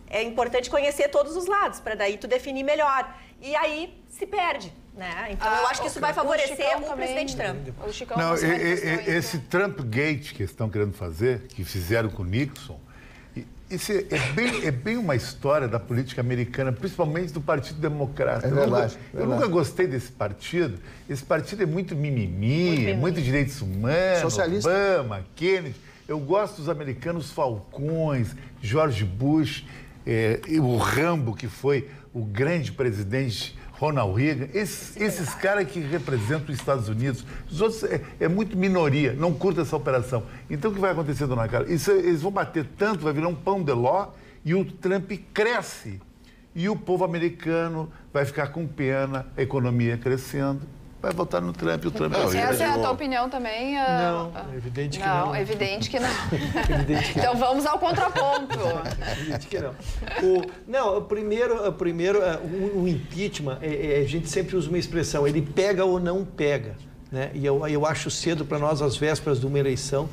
é importante conhecer todos os lados, para daí tu definir melhor. E aí se perde, né? Então eu acho que isso vai favorecer o presidente Trump. Não, esse Trump Gate que estão querendo fazer, que fizeram com o Nixon, isso é bem uma história da política americana, principalmente do Partido Democrata. Eu nunca gostei desse partido. Esse partido é muito mimimi, muito direitos humanos, socialista. Obama, Kennedy. Eu gosto dos americanos falcões, George Bush, o Rambo, que foi o grande presidente, Ronald Reagan. Esses caras que representam os Estados Unidos. Os outros é muito minoria, não curta essa operação. Então o que vai acontecer, dona Carla? Eles vão bater tanto, vai virar um pão de ló e o Trump cresce. E o povo americano vai ficar com pena, a economia crescendo. Vai votar no Trump, o Trump... Essa é a tua opinião também? Não, é evidente que não. Não, é evidente que não. Evidente que então vamos ao contraponto. É evidente que não. O impeachment, a gente sempre usa uma expressão, ele pega ou não pega. Né? E eu acho cedo para nós, às vésperas de uma eleição,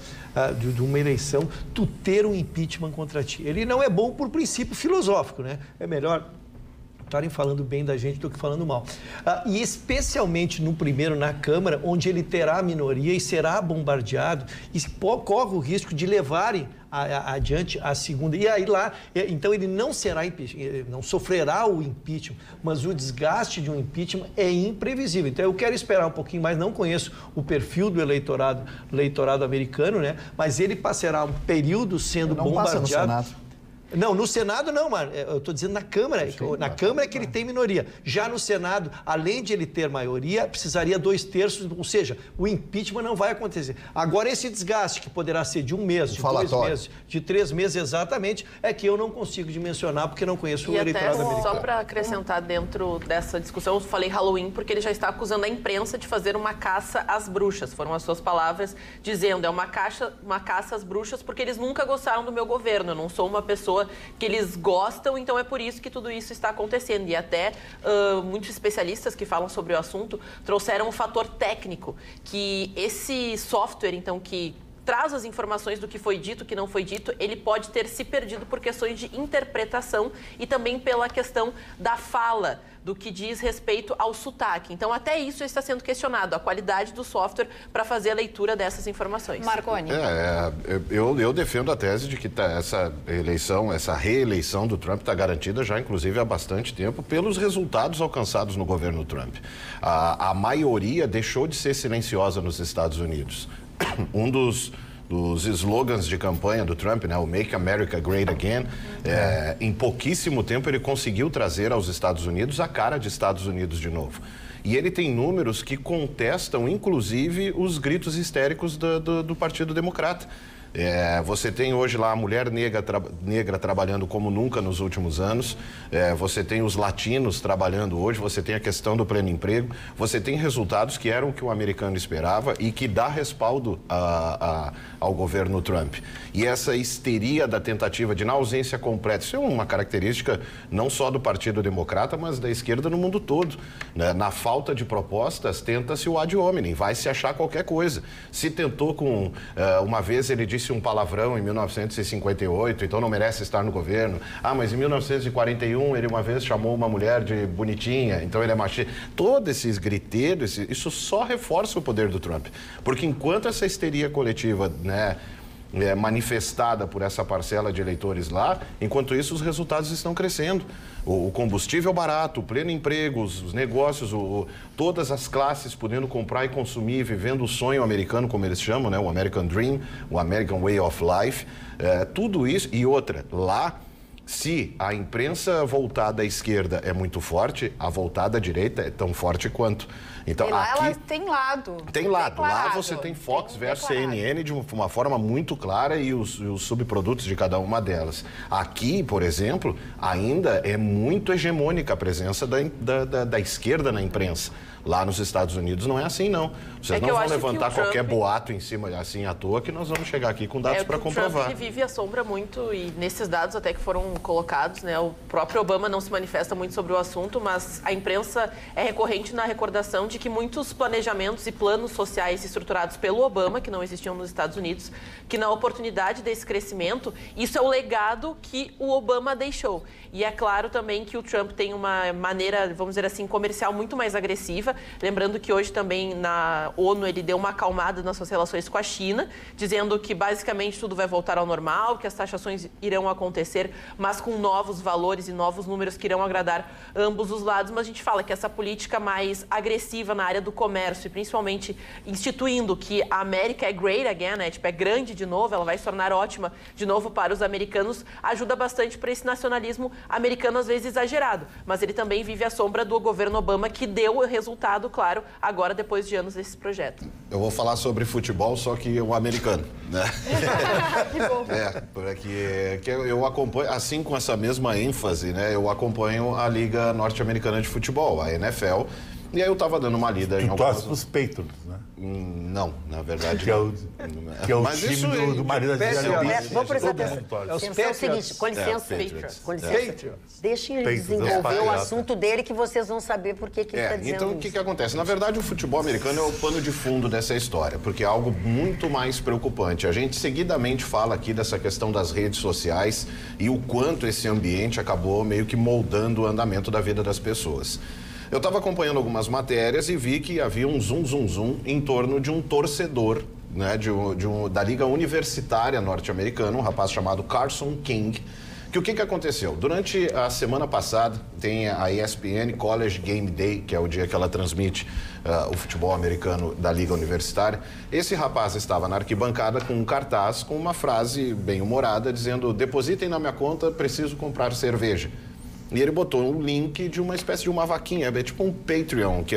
tu ter um impeachment contra ti. Ele não é bom por princípio filosófico, né? É melhor estarem falando bem da gente do que falando mal. E especialmente no primeiro, na Câmara, onde ele terá a minoria e será bombardeado, e corre o risco de levarem adiante a segunda. E aí lá, então ele não será não sofrerá o impeachment, mas o desgaste de um impeachment é imprevisível. Então eu quero esperar um pouquinho mais, não conheço o perfil do eleitorado americano, né? Mas ele passará um período sendo bombardeado. Passa no Senado. Não, no Senado não, mano. Eu estou dizendo na Câmara. Na Câmara é que ele tem minoria. Já no Senado, além de ele ter maioria, precisaria 2/3, ou seja, o impeachment não vai acontecer. Agora, esse desgaste, que poderá ser de 1 mês, de 2 meses, de 3 meses exatamente, é que eu não consigo dimensionar porque não conheço o eleitorado americano. Só para acrescentar dentro dessa discussão, eu falei Halloween porque ele já está acusando a imprensa de fazer uma caça às bruxas. Foram as suas palavras, dizendo, é uma caça às bruxas porque eles nunca gostaram do meu governo. Eu não sou uma pessoa que eles gostam, então é por isso que tudo isso está acontecendo. E até muitos especialistas que falam sobre o assunto trouxeram um fator técnico, que esse software, então, que traz as informações do que foi dito, que não foi dito, ele pode ter se perdido por questões de interpretação e também pela questão da fala, do que diz respeito ao sotaque. Então, até isso está sendo questionado, a qualidade do software para fazer a leitura dessas informações. Marconi. Eu defendo a tese de que essa reeleição do Trump está garantida já, inclusive, há bastante tempo, pelos resultados alcançados no governo Trump. A maioria deixou de ser silenciosa nos Estados Unidos. Um dos slogans de campanha do Trump, né, o Make America Great Again, em pouquíssimo tempo ele conseguiu trazer aos Estados Unidos a cara de Estados Unidos de novo. E ele tem números que contestam, inclusive, os gritos histéricos do Partido Democrata. Você tem hoje lá a mulher negra trabalhando como nunca nos últimos anos, você tem os latinos trabalhando hoje, você tem a questão do pleno emprego, você tem resultados que eram o que o americano esperava e que dá respaldo ao governo Trump. E essa histeria da tentativa de, na ausência completa, isso é uma característica não só do Partido Democrata, mas da esquerda no mundo todo. Né? Na falta de propostas, tenta-se o ad hominem, vai se achar qualquer coisa. Se tentou com, uma vez ele disse um palavrão em 1958, então não merece estar no governo. Mas em 1941 ele uma vez chamou uma mulher de bonitinha, então ele é machista. Todos esses griteiros, isso só reforça o poder do Trump. Porque enquanto essa histeria coletiva, né, manifestada por essa parcela de eleitores lá. Enquanto isso, os resultados estão crescendo. O combustível barato, o pleno emprego, os negócios, todas as classes podendo comprar e consumir, vivendo o sonho americano, como eles chamam, né? O American Dream, o American Way of Life. Tudo isso. E outra, lá, se a imprensa voltada à esquerda é muito forte, a voltada à direita é tão forte quanto. Então, e lá aqui ela tem lado. Tem lado. Lá você tem Fox versus CNN de uma forma muito clara e os subprodutos de cada uma delas. Aqui, por exemplo, ainda é muito hegemônica a presença da esquerda na imprensa. Lá nos Estados Unidos não é assim, não. Vocês não vão levantar qualquer boato em cima, assim, à toa, que nós vamos chegar aqui com dados para comprovar. O Trump, ele vive à sombra muito, e nesses dados até que foram colocados, né, o próprio Obama não se manifesta muito sobre o assunto, mas a imprensa é recorrente na recordação de que muitos planejamentos e planos sociais estruturados pelo Obama, que não existiam nos Estados Unidos, que na oportunidade desse crescimento, isso é o legado que o Obama deixou. E é claro também que o Trump tem uma maneira, vamos dizer assim, comercial muito mais agressiva. Lembrando que hoje também na ONU ele deu uma acalmada nas suas relações com a China, dizendo que basicamente tudo vai voltar ao normal, que as taxações irão acontecer, mas com novos valores e novos números que irão agradar ambos os lados. Mas a gente fala que essa política mais agressiva na área do comércio e principalmente instituindo que a América é great again, né? Tipo, é grande de novo, ela vai se tornar ótima de novo para os americanos, ajuda bastante para esse nacionalismo americano às vezes exagerado. Mas ele também vive à sombra do governo Obama, que deu o resultado, claro, agora depois de anos desse projeto. Eu vou falar sobre futebol, só que o americano, né? Que bom. Porque eu acompanho, assim com essa mesma ênfase, né? Eu acompanho a Liga Norte-Americana de Futebol, a NFL, e aí eu tava dando uma lida em algumas... Tu torce pros Patriots, né? Não, na verdade que é o mas time isso do marido da Gisele. Vamos prestar atenção. É o seguinte, com licença, deixem ele desenvolver o assunto dele que vocês vão saber por que ele está dizendo então, isso. O que acontece? Na verdade, o futebol americano é o pano de fundo dessa história, porque é algo muito mais preocupante. A gente seguidamente fala aqui dessa questão das redes sociais e o quanto esse ambiente acabou meio que moldando o andamento da vida das pessoas. Eu estava acompanhando algumas matérias e vi que havia um zoom em torno de um torcedor, né, da Liga Universitária Norte-Americana, um rapaz chamado Carson King, que o que aconteceu? Durante a semana passada, tem a ESPN College Game Day, que é o dia que ela transmite o futebol americano da Liga Universitária. Esse rapaz estava na arquibancada com um cartaz com uma frase bem humorada, dizendo: depositem na minha conta, preciso comprar cerveja. E ele botou um link de uma espécie de uma vaquinha, é tipo um Patreon, que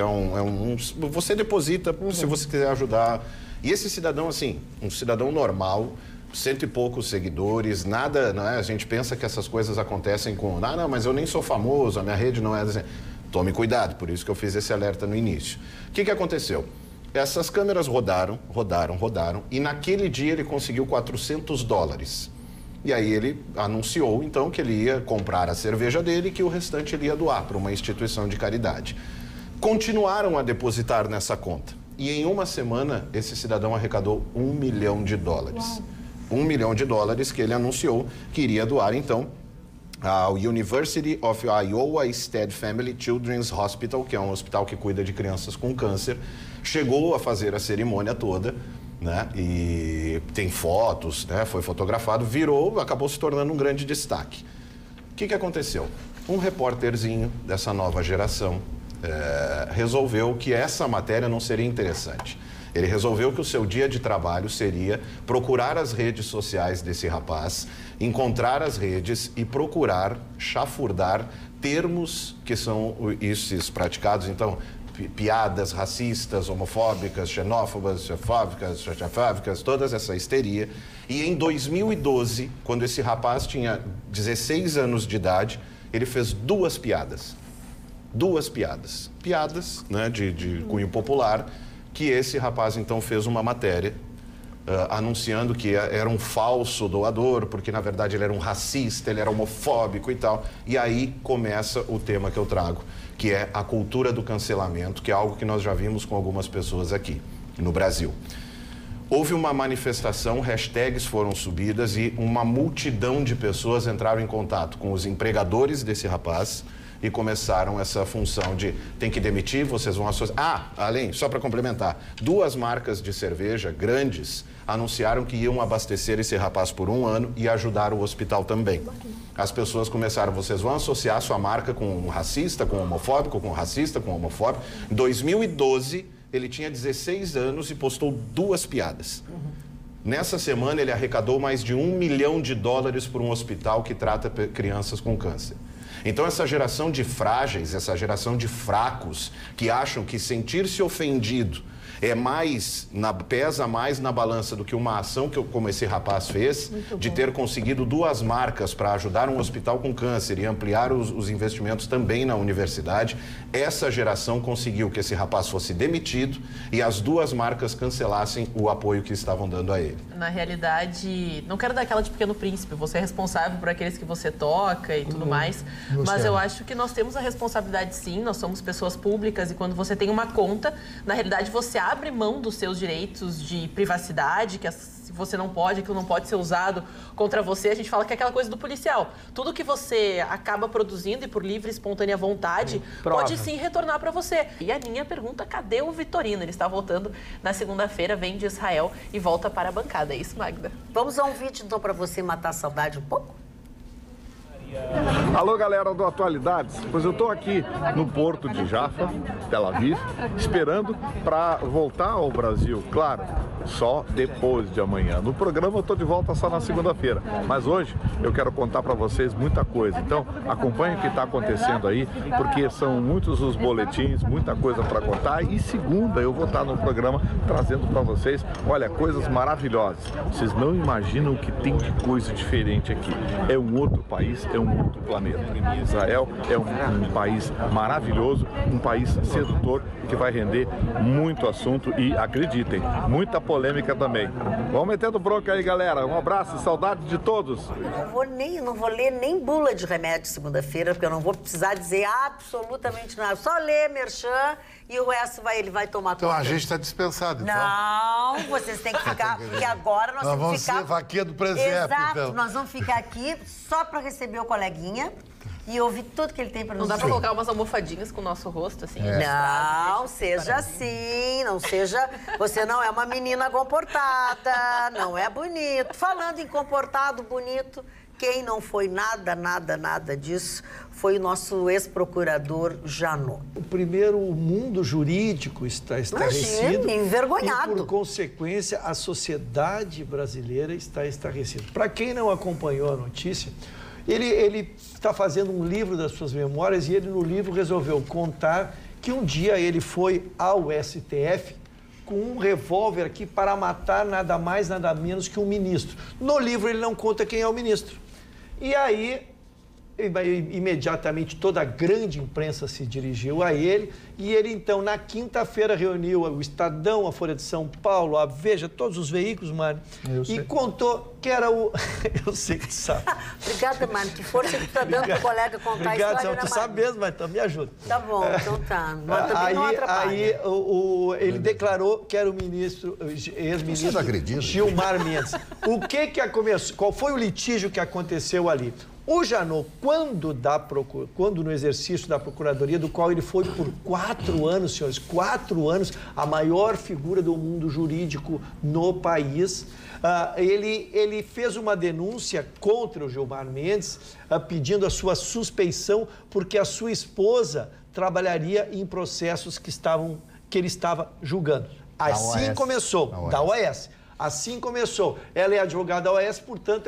você deposita se você quiser ajudar. E esse cidadão, assim, um cidadão normal, 100 e poucos seguidores, nada, não é? A gente pensa que essas coisas acontecem com, não, mas eu nem sou famoso, a minha rede não é... Tome cuidado, por isso que eu fiz esse alerta no início. O que aconteceu? Essas câmeras rodaram, e naquele dia ele conseguiu $400. E aí ele anunciou, então, que ele ia comprar a cerveja dele e que o restante ele ia doar para uma instituição de caridade. Continuaram a depositar nessa conta. E em uma semana, esse cidadão arrecadou $1 milhão. $1 milhão que ele anunciou que iria doar, então, ao University of Iowa Stead Family Children's Hospital, que é um hospital que cuida de crianças com câncer. Chegou a fazer a cerimônia toda, né? E tem fotos, né? Foi fotografado, acabou se tornando um grande destaque. O que aconteceu? Um repórterzinho dessa nova geração resolveu que essa matéria não seria interessante. Ele resolveu que o seu dia de trabalho seria procurar as redes sociais desse rapaz, encontrar as redes e procurar chafurdar termos que são esses praticados, então, piadas racistas, homofóbicas, xenófobas, xafóbicas, toda essa histeria. E em 2012, quando esse rapaz tinha 16 anos de idade, ele fez duas piadas. Piadas, né, de cunho popular, que esse rapaz então fez uma matéria anunciando que era um falso doador, porque na verdade ele era um racista, ele era homofóbico e tal. E aí começa o tema que eu trago, que é a cultura do cancelamento, que é algo que nós já vimos com algumas pessoas aqui no Brasil. Houve uma manifestação, hashtags foram subidas e uma multidão de pessoas entraram em contato com os empregadores desse rapaz, e começaram essa função de tem que demitir, vocês vão associar. Além, só para complementar, 2 marcas de cerveja grandes anunciaram que iam abastecer esse rapaz por 1 ano e ajudar o hospital também. As pessoas começaram, vocês vão associar sua marca com um racista, com um homofóbico, com um racista, com um homofóbico. Em 2012, ele tinha 16 anos e postou 2 piadas. Nessa semana, ele arrecadou mais de $1 milhão por um hospital que trata crianças com câncer. Então, essa geração de frágeis, essa geração de fracos, que acham que sentir-se ofendido pesa mais na balança do que uma ação como esse rapaz fez, de ter conseguido 2 marcas para ajudar um hospital com câncer e ampliar os investimentos também na universidade. Essa geração conseguiu que esse rapaz fosse demitido e as 2 marcas cancelassem o apoio que estavam dando a ele. Na realidade, não quero dar aquela de Pequeno Príncipe, você é responsável por aqueles que você toca e tudo mais, mas eu acho que nós temos a responsabilidade sim, nós somos pessoas públicas e quando você tem uma conta, na realidade você abre mão dos seus direitos de privacidade, que se você não pode, aquilo não pode ser usado contra você. A gente fala que é aquela coisa do policial. Tudo que você acaba produzindo e por livre e espontânea vontade pode sim retornar para você. E a minha pergunta, cadê o Vitorino? Ele está voltando na segunda-feira, vem de Israel e volta para a bancada. É isso, Magda? Vamos a um vídeo então para você matar a saudade um pouco? Alô, galera do Atualidades, pois eu estou aqui no porto de Jaffa, Tel Aviv, esperando para voltar ao Brasil, claro, só depois de amanhã. No programa eu estou de volta só na segunda-feira, mas hoje eu quero contar para vocês muita coisa, então acompanhe o que está acontecendo aí, porque são muitos os boletins, muita coisa para contar e segunda eu vou estar no programa trazendo para vocês, olha, coisas maravilhosas. Vocês não imaginam o que tem de coisa diferente aqui. É um outro país, é um outro planeta. Israel é um país maravilhoso, um país sedutor que vai render muito assunto e, acreditem, muita polêmica também. Vamos metendo bronca aí, galera. Um abraço, saudade de todos. Não vou ler nem bula de remédio segunda-feira, porque eu não vou precisar dizer absolutamente nada. Só ler merchan e o resto ele vai tomar conta. Então a gente está dispensado, então. Não, vocês têm que ficar, porque agora nós vamos ficar... ser vaquinha do presépio, Exato, então. Nós vamos ficar aqui só para receber o coleguinha e ouvir tudo que ele tem para nos dizer. Não dá para colocar umas almofadinhas com o nosso rosto, assim? Não, seja assim, não seja... Você não é uma menina comportada, não é bonito. Falando em comportado, bonito... Quem não foi nada disso foi o nosso ex-procurador Janot. O mundo jurídico está estarrecido. Imagina, envergonhado. E, por consequência, a sociedade brasileira está estarrecida. Para quem não acompanhou a notícia, ele está fazendo um livro das suas memórias e ele, no livro, resolveu contar que um dia ele foi ao STF com um revólver aqui para matar nada mais, nada menos que um ministro. No livro, ele não conta quem é o ministro. E aí, imediatamente, toda a grande imprensa se dirigiu a ele e ele, então, na quinta-feira, reuniu o Estadão, a Folha de São Paulo, a Veja, todos os veículos, Mário, e contou que era o... Eu sei que tu sabe. Obrigada, Mário. Que força que tu tá dando pro colega contar Obrigado, a história, tu sabe mesmo, mas então me ajuda. Tá bom, então tá. Mas também não atrapalha. Aí ele declarou que era o ministro, ex-ministro Gilmar Mendes. O que começou? Qual foi o litígio que aconteceu ali? O Janot, quando no exercício da Procuradoria, do qual ele foi por 4 anos, senhores, 4 anos, a maior figura do mundo jurídico no país, ele fez uma denúncia contra o Gilmar Mendes, pedindo a sua suspeição, porque a sua esposa trabalharia em processos que ele estava julgando. Assim começou, da OAS. Assim começou. Ela é advogada da OAS, portanto,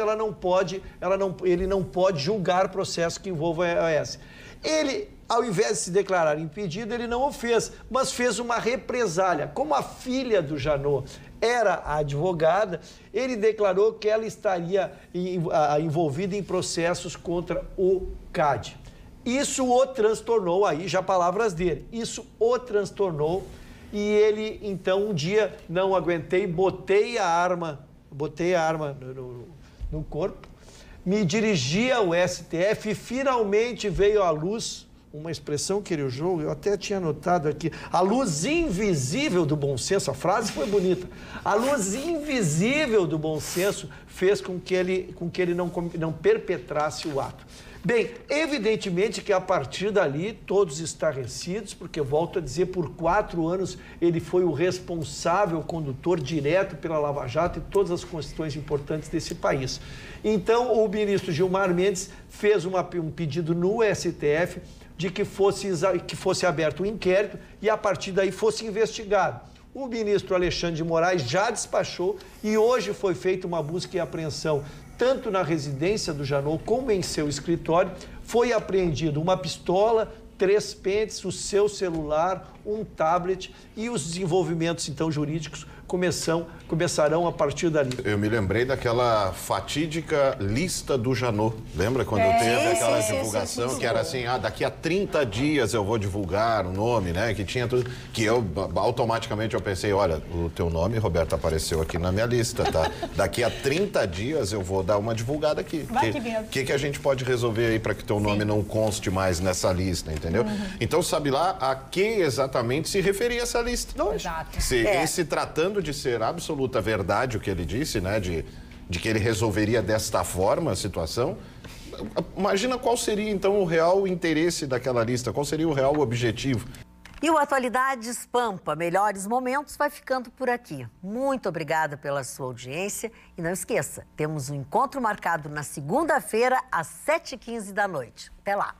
ele não pode julgar processo que envolva a OAS. Ele, ao invés de se declarar impedido, ele não o fez, mas fez uma represália. Como a filha do Janot era a advogada, ele declarou que ela estaria envolvida em processos contra o CAD. Isso o transtornou, aí já palavras dele, isso o transtornou. E ele, então, um dia, não aguentei, botei a arma no corpo, me dirigi ao STF e finalmente veio à luz, uma expressão que ele usou, eu até tinha anotado aqui, a luz invisível do bom senso, a frase foi bonita, a luz invisível do bom senso fez com que ele não perpetrasse o ato. Bem, evidentemente que a partir dali todos estarrecidos, porque eu volto a dizer, por 4 anos ele foi o responsável, o condutor direto pela Lava Jato e todas as questões importantes desse país. Então o ministro Gilmar Mendes fez um pedido no STF de que fosse aberto um inquérito e a partir daí fosse investigado. O ministro Alexandre de Moraes já despachou e hoje foi feita uma busca e apreensão tanto na residência do Janot como em seu escritório. Foi apreendido uma pistola, 3 pentes, o seu celular, um tablet e os desenvolvimentos, então, jurídicos começarão a partir dali. Eu me lembrei daquela fatídica lista do Janot. Lembra quando teve aquela divulgação que era assim, daqui a 30 dias eu vou divulgar o nome, né? Que tinha tudo. Que eu automaticamente eu pensei, olha, o teu nome, Roberto, apareceu aqui na minha lista, tá? Daqui a 30 dias eu vou dar uma divulgada aqui. O que a gente pode resolver aí para que teu nome não conste mais nessa lista, entendeu? Então, sabe lá a que exatamente se referia essa lista? Exato. Se tratando de ser absoluta verdade o que ele disse, né, de que ele resolveria desta forma a situação, imagina qual seria então o real interesse daquela lista, qual seria o real objetivo. E o Atualidades Pampa, melhores momentos, vai ficando por aqui. Muito obrigada pela sua audiência e não esqueça, temos um encontro marcado na segunda-feira às 7h15 da noite. Até lá!